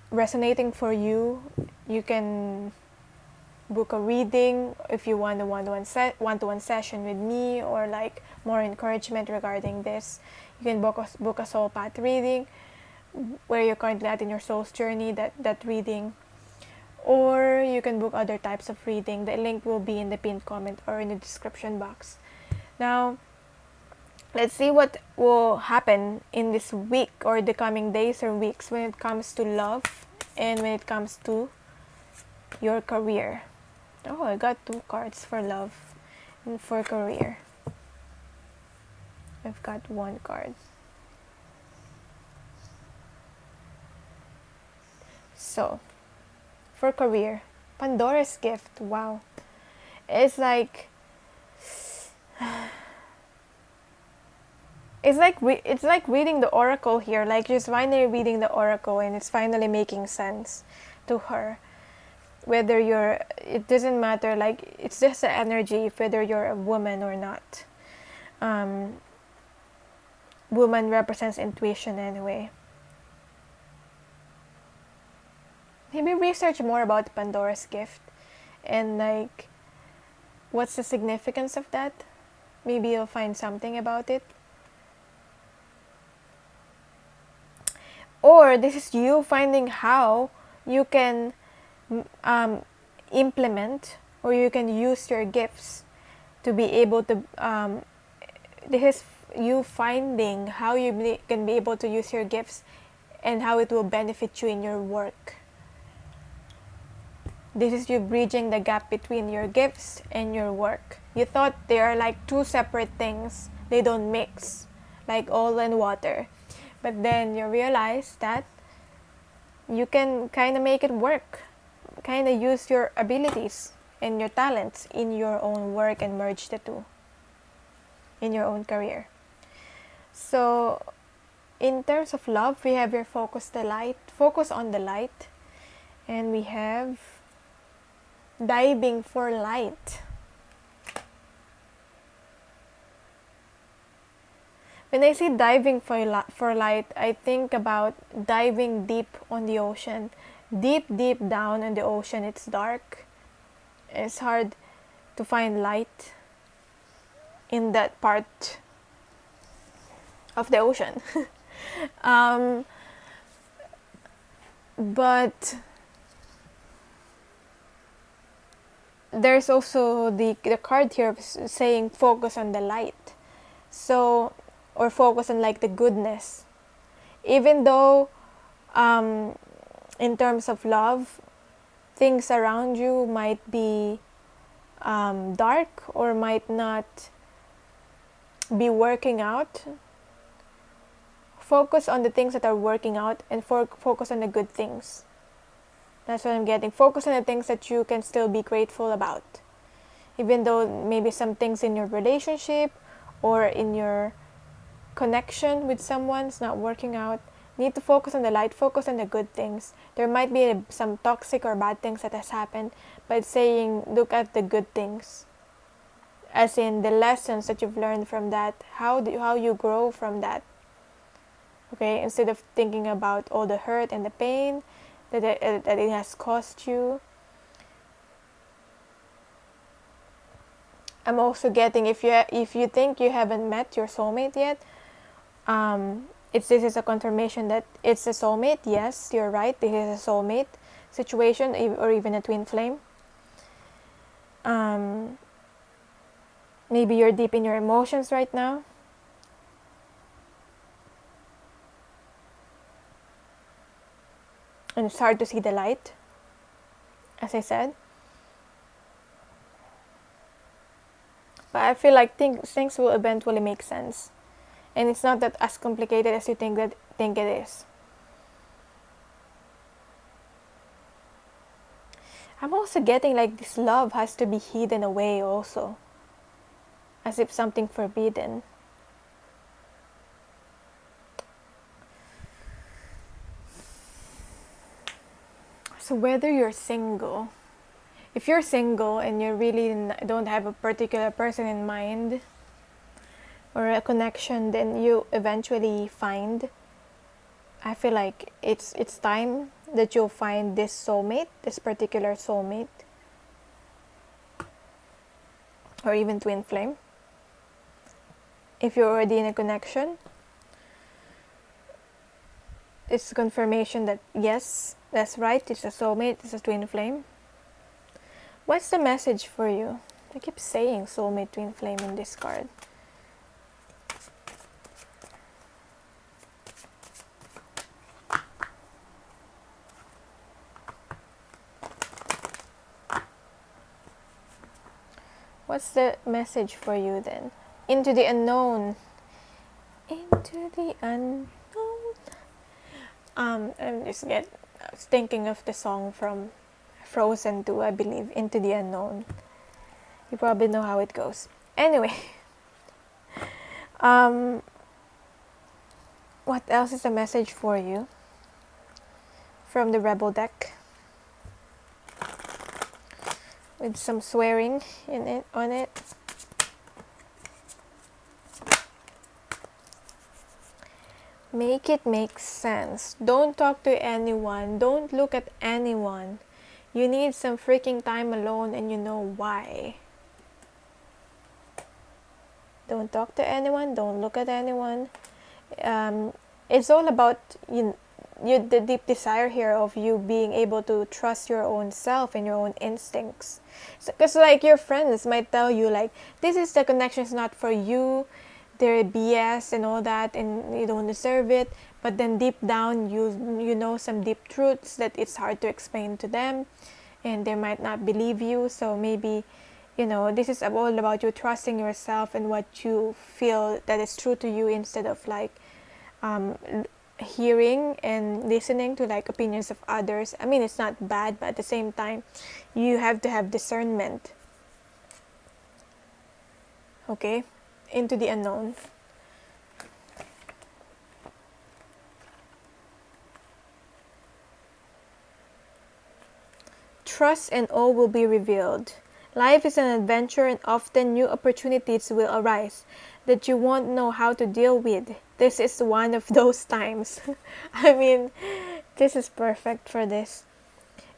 resonating for you, you can book a reading if you want a one-to-one session with me, or like more encouragement regarding this. You can book a soul path reading where you're currently at in your soul's journey, that reading. Or you can book other types of reading. The link will be in the pinned comment or in the description box. Now, let's see what will happen in this week or the coming days or weeks when it comes to love and when it comes to your career. Oh, I got 2 cards for love and for career. I've got 1 card. So, for career, Pandora's gift. Wow. It's like it's like reading the oracle here. Like, she's finally reading the oracle and it's finally making sense to her. Whether it doesn't matter, like, it's just the energy, whether you're a woman or not. Woman represents intuition anyway. Maybe research more about Pandora's gift and like what's the significance of that. Maybe you'll find something about it. Or this is you finding how you can implement, or you can use your gifts to be able to this is you finding how you can be able to use your gifts and how it will benefit you in your work. This is you bridging the gap between your gifts and your work. You thought they are like 2 separate things. They don't mix, like oil and water. But then you realize that you can kind of make it work. Kind of use your abilities and your talents in your own work and merge the 2 in your own career. So, in terms of love, we have your focus on the light, and we have diving for light. When I say diving for light, I think about diving deep on the ocean. Deep down in the ocean, it's dark. It's hard to find light in that part of the ocean. But there's also the card here saying focus on the light. So, or focus on like the goodness. Even though in terms of love, things around you might be dark or might not be working out, focus on the things that are working out and focus on the good things. That's what I'm getting. Focus on the things that you can still be grateful about. Even though maybe some things in your relationship or in your connection with someone's not working out, need to focus on the light, focus on the good things. There might be some toxic or bad things that has happened, but it's saying look at the good things. As in the lessons that you've learned from that, how you grow from that. Okay, instead of thinking about all the hurt and the pain that it has caused you. I'm also getting, if you think you haven't met your soulmate yet, this is a confirmation that it's a soulmate. Yes, you're right. This is a soulmate situation, or even a twin flame. Maybe you're deep in your emotions right now. And it's hard to see the light, as I said. But I feel like things will eventually make sense. And it's not that as complicated as you think it is. I'm also getting like this love has to be hidden away also. As if something forbidden. So whether you're single, if you're single and you really don't have a particular person in mind, or a connection, then you eventually find, I feel like it's time that you'll find this soulmate, this particular soulmate, or even twin flame. If you're already in a connection, it's confirmation that yes, that's right, it's a soulmate, it's a twin flame. What's the message for you? I keep saying soulmate, twin flame in this card. What's the message for you then? Into the unknown. Into the unknown. I was thinking of the song from Frozen 2, I believe, Into the Unknown. You probably know how it goes. Anyway, what else is a message for you from the Rebel deck? With some swearing on it. Make it make sense. Don't talk to anyone. Don't look at anyone. You need some freaking time alone, and you know why. Don't talk to anyone. Don't look at anyone. It's all about the deep desire here of you being able to trust your own self and your own instincts. Because like your friends might tell you like, this is the connection, is not for you, they're BS and all that, and you don't deserve it. But then deep down you know some deep truths that it's hard to explain to them, and they might not believe you. So maybe, this is all about you trusting yourself and what you feel that is true to you, instead of like hearing and listening to like opinions of others. I mean, it's not bad, but at the same time you have to have discernment. Okay, into the unknown. Trust and all will be revealed. Life is an adventure, and often new opportunities will arise that you won't know how to deal with. This is one of those times. I mean, this is perfect for this.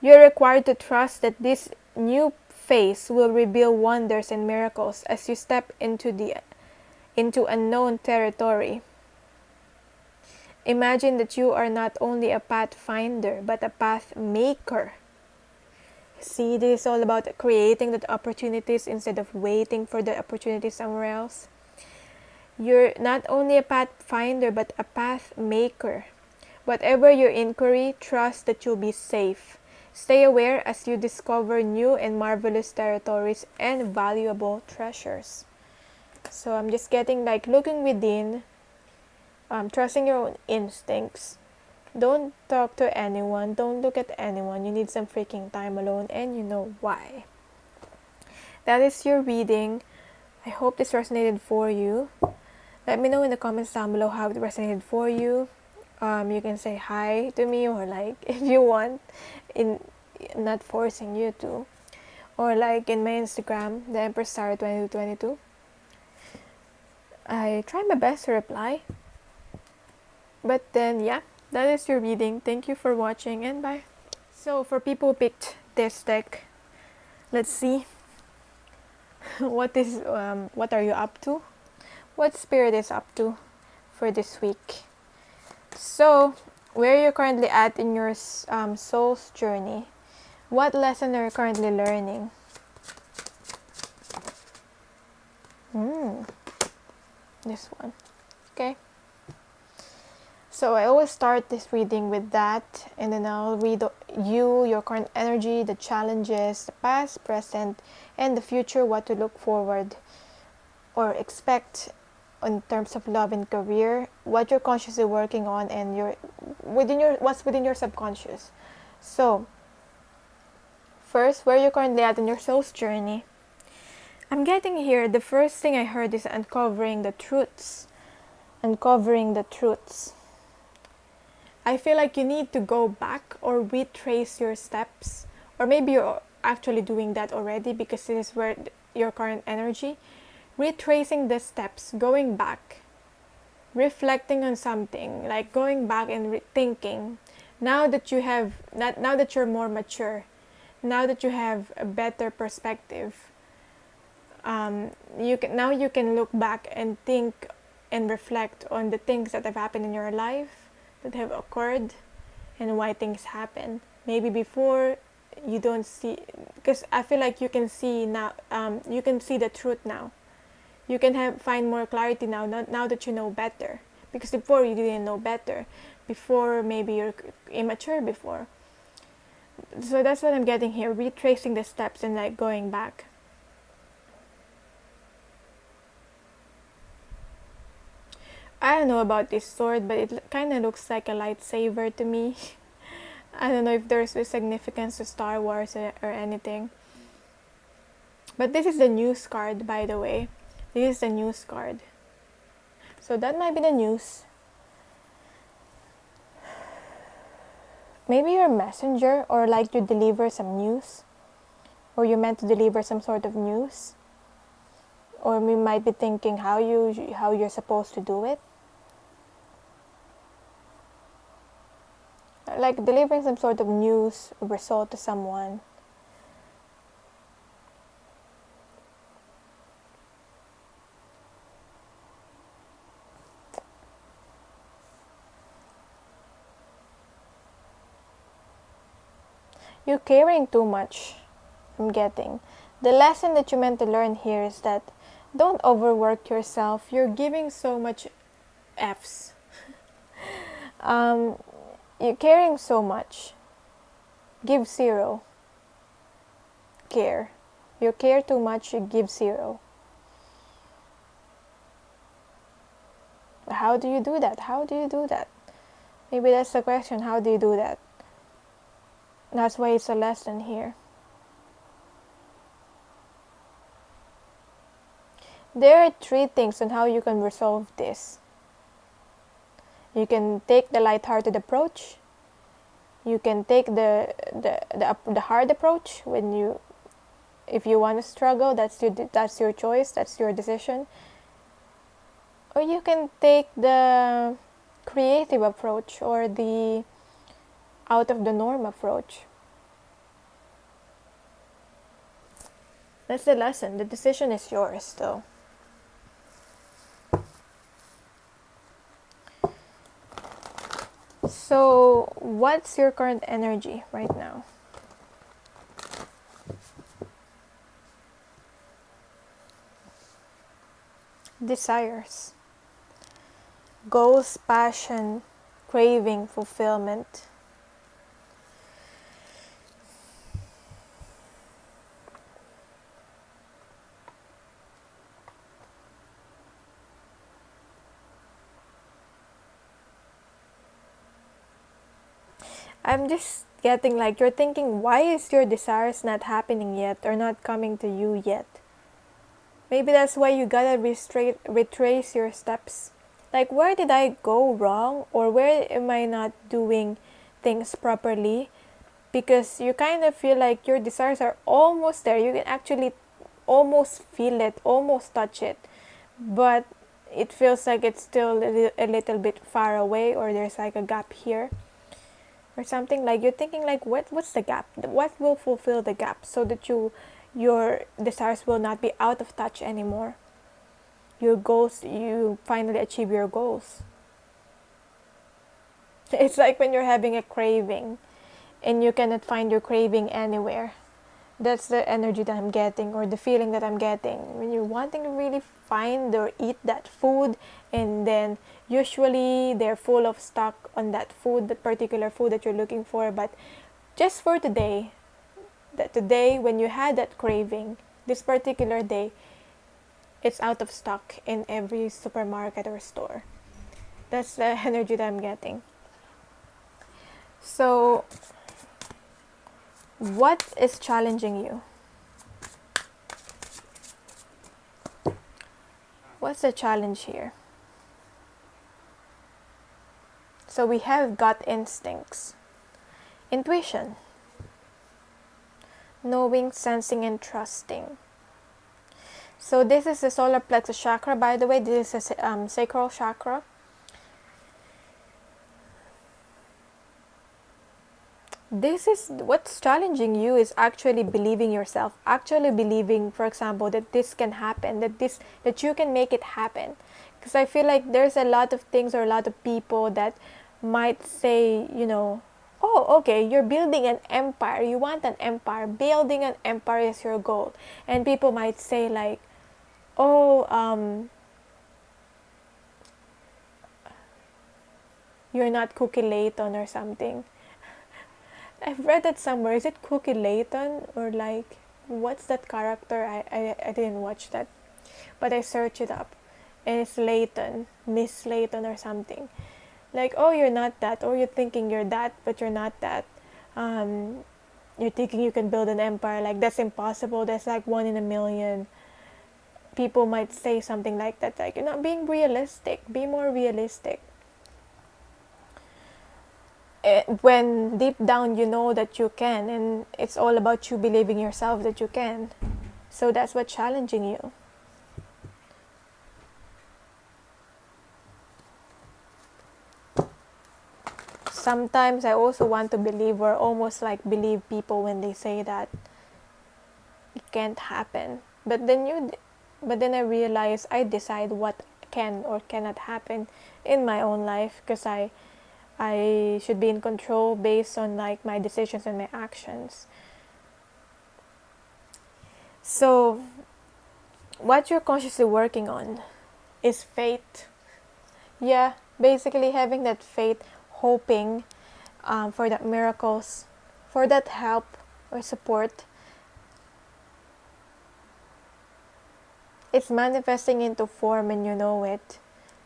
You're required to trust that this new phase will reveal wonders and miracles as you step into unknown territory. Imagine that you are not only a pathfinder, but a path maker. See, this is all about creating the opportunities instead of waiting for the opportunity somewhere else. You're not only a pathfinder, but a path maker. Whatever your inquiry, trust that you'll be safe. Stay aware as you discover new and marvelous territories and valuable treasures. So I'm just getting like looking within, trusting your own instincts. Don't talk to anyone. Don't look at anyone. You need some freaking time alone, and you know why. That is your reading. I hope this resonated for you. Let me know in the comments down below how it resonated for you. You can say hi to me, or like if you want, I'm not forcing you to, or like in my Instagram, the Empress Star 2222. I try my best to reply. But then yeah, that is your reading. Thank you for watching, and bye. So for people who picked this deck, let's see what are you up to? What Spirit is up to for this week? So, where you're currently at in your soul's journey? What lesson are you currently learning? This one. Okay. So I always start this reading with that, and then I'll read your current energy, the challenges, the past, present, and the future, what to look forward or expect in terms of love and career, what you're consciously working on, and what's within your subconscious. So first, where you're currently at in your soul's journey. I'm getting here, the first thing I heard is uncovering the truths. Uncovering the truths. I feel like you need to go back or retrace your steps, or maybe you're actually doing that already, because this is where your current energy. retracing the steps, going back, reflecting on something, like going back and thinking. Now that you're more mature, now that you have a better perspective, you can look back and think and reflect on the things that have happened in your life, that have occurred, and why things happen. Maybe before you don't see, because I feel like you can see now. You can see the truth now. You can find more clarity now. Now that you know better, because before you didn't know better. Before maybe you're immature before. So that's what I'm getting here. Retracing the steps and like going back. I don't know about this sword, but it kind of looks like a lightsaber to me. I don't know if there's a significance to Star Wars or anything. But this is the news card, by the way. This is the news card. So that might be the news. Maybe you're a messenger, or like you deliver some news. Or you're meant to deliver some sort of news. Or we might be thinking how you're supposed to do it. Like delivering some sort of news or result to someone. You're caring too much, I'm getting. The lesson that you meant to learn here is that don't overwork yourself. You're giving so much F's. You're caring so much. Give 0. Care. You care too much, you give 0. How do you do that? How do you do that? Maybe that's the question. How do you do that? That's why it's a lesson here. There are 3 things on how you can resolve this. You can take the light-hearted approach. You can take the hard approach if you want to struggle. That's your choice. That's your decision. Or you can take the creative approach or the out of the norm approach. That's the lesson. The decision is yours, though. So, what's your current energy right now? Desires. Goals, passion, craving, fulfillment. I'm just getting like you're thinking, why is your desires not happening yet or not coming to you yet? Maybe that's why you gotta retrace your steps. Like, where did I go wrong? Or where am I not doing things properly? Because you kind of feel like your desires are almost there. You can actually almost feel it, almost touch it. But it feels like it's still a little bit far away, or there's like a gap here. Or something, like you're thinking like, what's the gap? What will fulfill the gap so that your desires will not be out of touch anymore? Your goals, you finally achieve your goals. It's like when you're having a craving and you cannot find your craving anywhere. That's the energy that I'm getting, or the feeling that I'm getting. When you're wanting to really find or eat that food, and then usually they're full of stock on that food, that particular food that you're looking for. But just for today, that today when you had that craving, this particular day, it's out of stock in every supermarket or store. That's the energy that I'm getting. So, what is challenging you? What's the challenge here? So we have gut instincts, intuition, knowing, sensing, and trusting. So this is the solar plexus chakra, by the way. This is a sacral chakra. This is what's challenging you, is actually believing yourself, actually believing, for example, that this can happen, that you can make it happen. Because I feel like there's a lot of things or a lot of people that might say, you know, oh, okay, you're building an empire, you want an empire, building an empire is your goal. And people might say like, oh, you're not Cookie Layton or something. I've read it somewhere. Is it Cookie Layton or like, what's that character? I didn't watch that, but I searched it up, and it's Layton, Miss Layton or something. Like, oh, you're not that, or you're thinking you're that, but you're not that. You're thinking you can build an empire. Like, that's impossible. That's like 1 in a million. People might say something like that. Like, you're not being realistic. Be more realistic. When deep down you know that you can, and it's all about you believing yourself that you can. So that's what's challenging you. Sometimes I also want to believe, or almost like believe people when they say that it can't happen. But then I realize I decide what can or cannot happen in my own life, because I should be in control based on like my decisions and my actions. So what you're consciously working on is faith. Yeah, basically having that faith, hoping for that miracles, for that help or support. It's manifesting into form and you know it.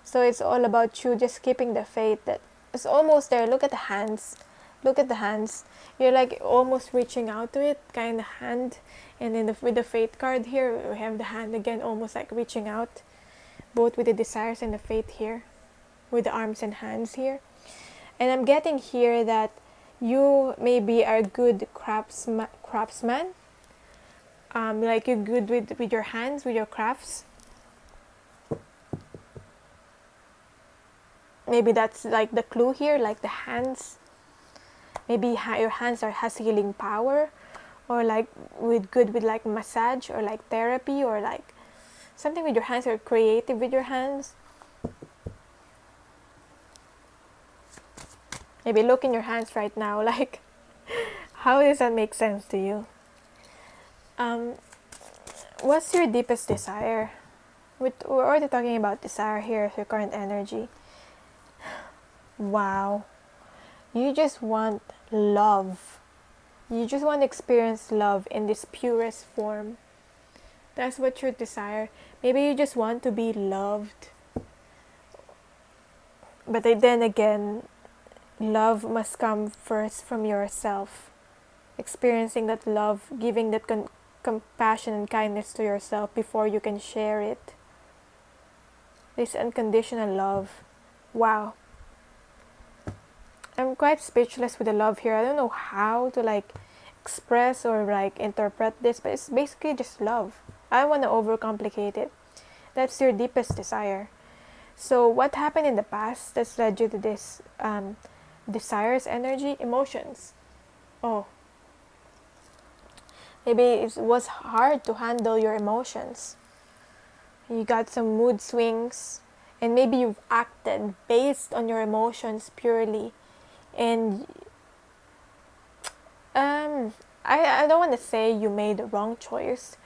So it's all about you just keeping the faith that it's almost there. Look at the hands. Look at the hands. You're like almost reaching out to it, kind of hand. And then with the faith card here, we have the hand again, almost like reaching out. Both with the desires and the faith here. With the arms and hands here. And I'm getting here that you maybe are a good craftsman. Like you're good with your hands, with your crafts. Maybe that's like the clue here, like the hands. Maybe your hands has healing power, or like good with like massage or like therapy, or like something with your hands, or creative with your hands. Maybe look in your hands right now, like how does that make sense to you? What's your deepest desire? We're already talking about desire here, your current energy. Wow. You just want love. You just want to experience love in this purest form. That's what you desire. Maybe you just want to be loved. But then again, love must come first from yourself. Experiencing that love, giving that compassion and kindness to yourself before you can share it. This unconditional love. Wow. I'm quite speechless with the love here. I don't know how to like express or like interpret this, but it's basically just love. I don't want to overcomplicate it. That's your deepest desire. So what happened in the past that's led you to this desires, energy, emotions? Oh, maybe it was hard to handle your emotions. You got some mood swings, and maybe you've acted based on your emotions purely. And I don't want to say you made the wrong choice,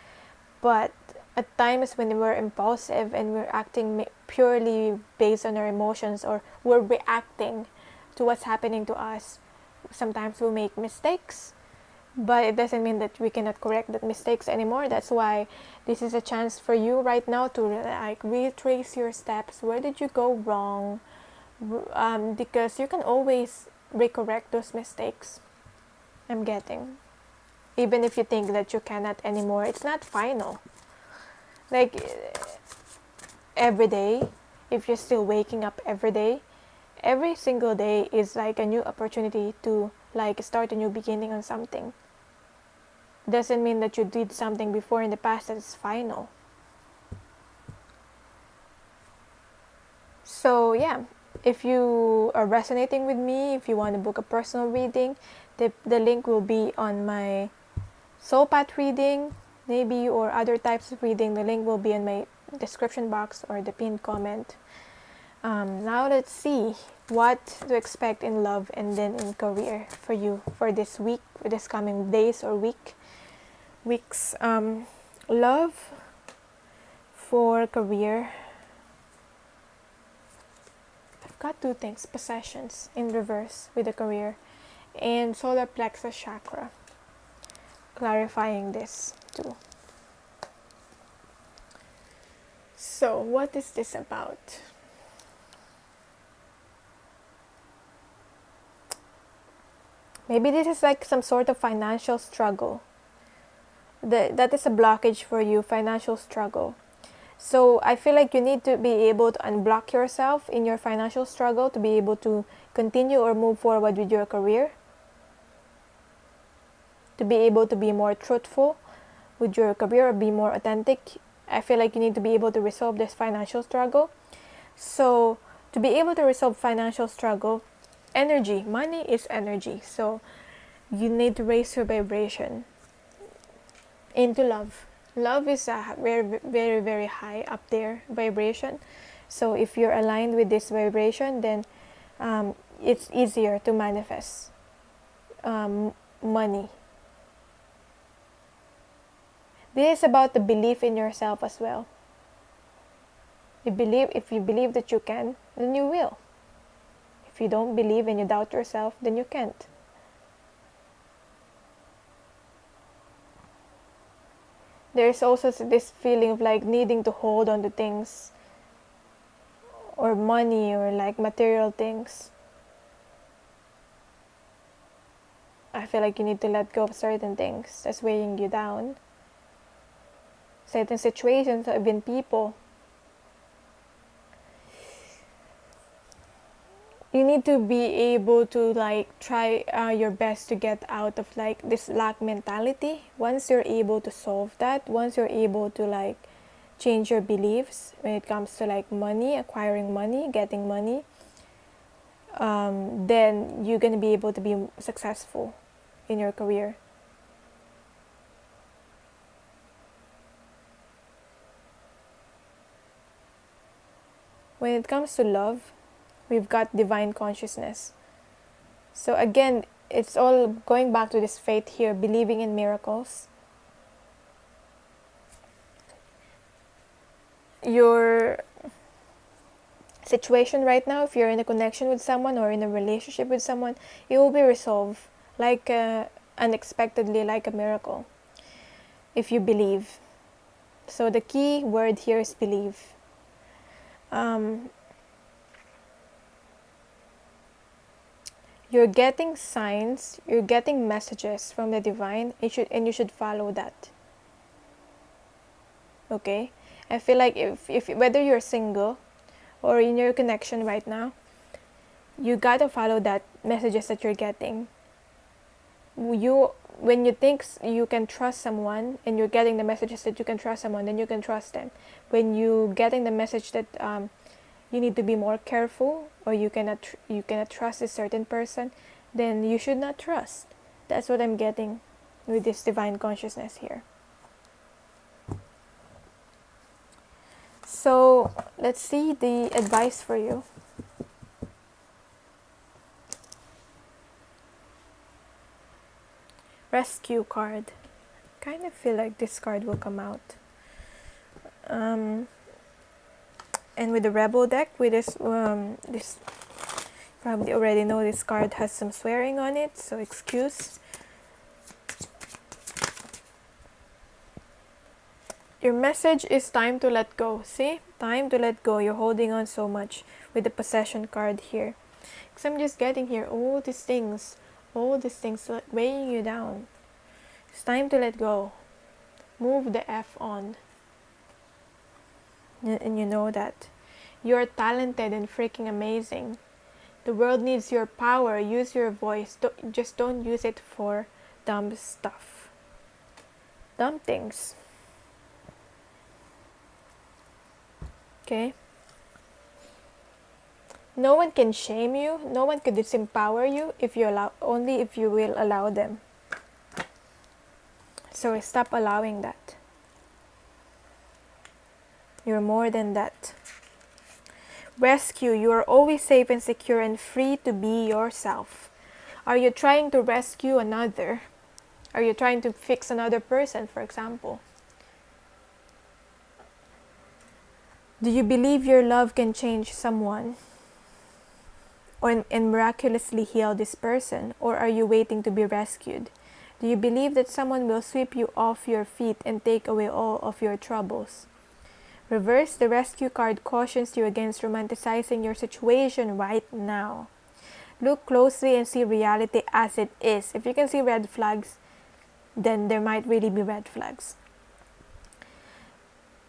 but at times when we're impulsive and we're acting purely based on our emotions, or we're reacting to what's happening to us, sometimes we make mistakes, but it doesn't mean that we cannot correct that mistakes anymore. That's why this is a chance for you right now to like retrace your steps. Where did you go wrong? Because you can always recorrect those mistakes. I'm getting, even if you think that you cannot anymore, it's not final. Like every day, if you're still waking up every day, every single day is like a new opportunity to like start a new beginning on something. Doesn't mean that you did something before in the past that is final. So yeah, if you are resonating with me, if you want to book a personal reading, the link will be on my soul path reading, maybe, or other types of reading. The link will be in my description box or the pinned comment. Now let's see what to expect in love and then in career for you for this week, for this coming days or weeks. Love for career. I've got two things: possessions in reverse with the career, and solar plexus chakra. Clarifying this too. So, what is this about? Maybe this is like some sort of financial struggle. That is a blockage for you, financial struggle. So I feel like you need to be able to unblock yourself in your financial struggle to be able to continue or move forward with your career. To be able to be more truthful with your career or be more authentic. I feel like you need to be able to resolve this financial struggle. So to be able to resolve financial struggle, energy, money is energy. So you need to raise your vibration into love. Love is a very, very, very high up there vibration. So if you're aligned with this vibration, then it's easier to manifest money. This is about the belief in yourself as well. If you believe that you can, then you will. If you don't believe and you doubt yourself, then you can't. There's also this feeling of like needing to hold on to things or money or like material things. I feel like you need to let go of certain things that's weighing you down. Certain situations, even people. You need to be able to like try your best to get out of like this lack mentality. Once you're able to solve that, once you're able to like change your beliefs when it comes to like money, acquiring money, getting money, then you're going to be able to be successful in your career. When it comes to love, we've got divine consciousness. So again, it's all going back to this faith here, believing in miracles. Your situation right now, if you're in a connection with someone or in a relationship with someone, it will be resolved like unexpectedly, like a miracle, if you believe. So the key word here is believe. You're getting signs, you're getting messages from the divine, and you should follow that. Okay? I feel like if whether you're single or in your connection right now, you gotta follow that messages that you're getting. When you think you can trust someone and you're getting the messages that you can trust someone, then you can trust them. When you getting the message that you need to be more careful or you cannot trust a certain person, then you should not trust. That's what I'm getting with this divine consciousness here. So let's see the advice for you. Rescue card. Kind of feel like this card will come out. And with the Rebel deck, with this probably already know this card has some swearing on it, so excuse. Your message is time to let go. See? Time to let go. You're holding on so much with the possession card here. Because I'm just getting here all these things weighing you down. It's time to let go. Move the F on. And you know that. You're talented and freaking amazing. The world needs your power. Use your voice. Just don't use it for dumb stuff. Dumb things. Okay? No one can shame you. No one can disempower you if you allow, only if you will allow them. So stop allowing that. You're more than that. Rescue. You are always safe and secure and free to be yourself. Are you trying to rescue another? Are you trying to fix another person, for example? Do you believe your love can change someone and miraculously heal this person? Or are you waiting to be rescued? Do you believe that someone will sweep you off your feet and take away all of your troubles? Reverse. The rescue card cautions you against romanticizing your situation right now. Look closely and see reality as it is. If you can see red flags, then there might really be red flags.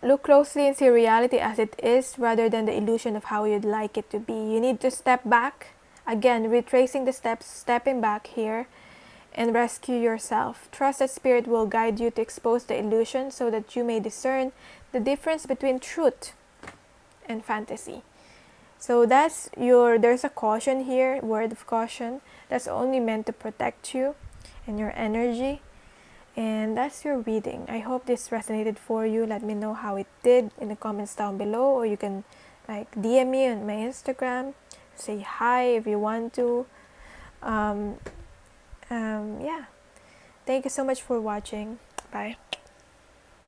Look closely and see reality as it is rather than the illusion of how you'd like it to be. You need to step back. Again, retracing the steps, stepping back here and rescue yourself. Trust that spirit will guide you to expose the illusion so that you may discern the difference between truth and fantasy. So there's a caution here, word of caution, that's only meant to protect you and your energy. And that's your reading. I hope this resonated for you. Let me know how it did in the comments down below, or you can like DM me on my Instagram, say hi if you want to. Yeah. Thank you so much for watching. Bye.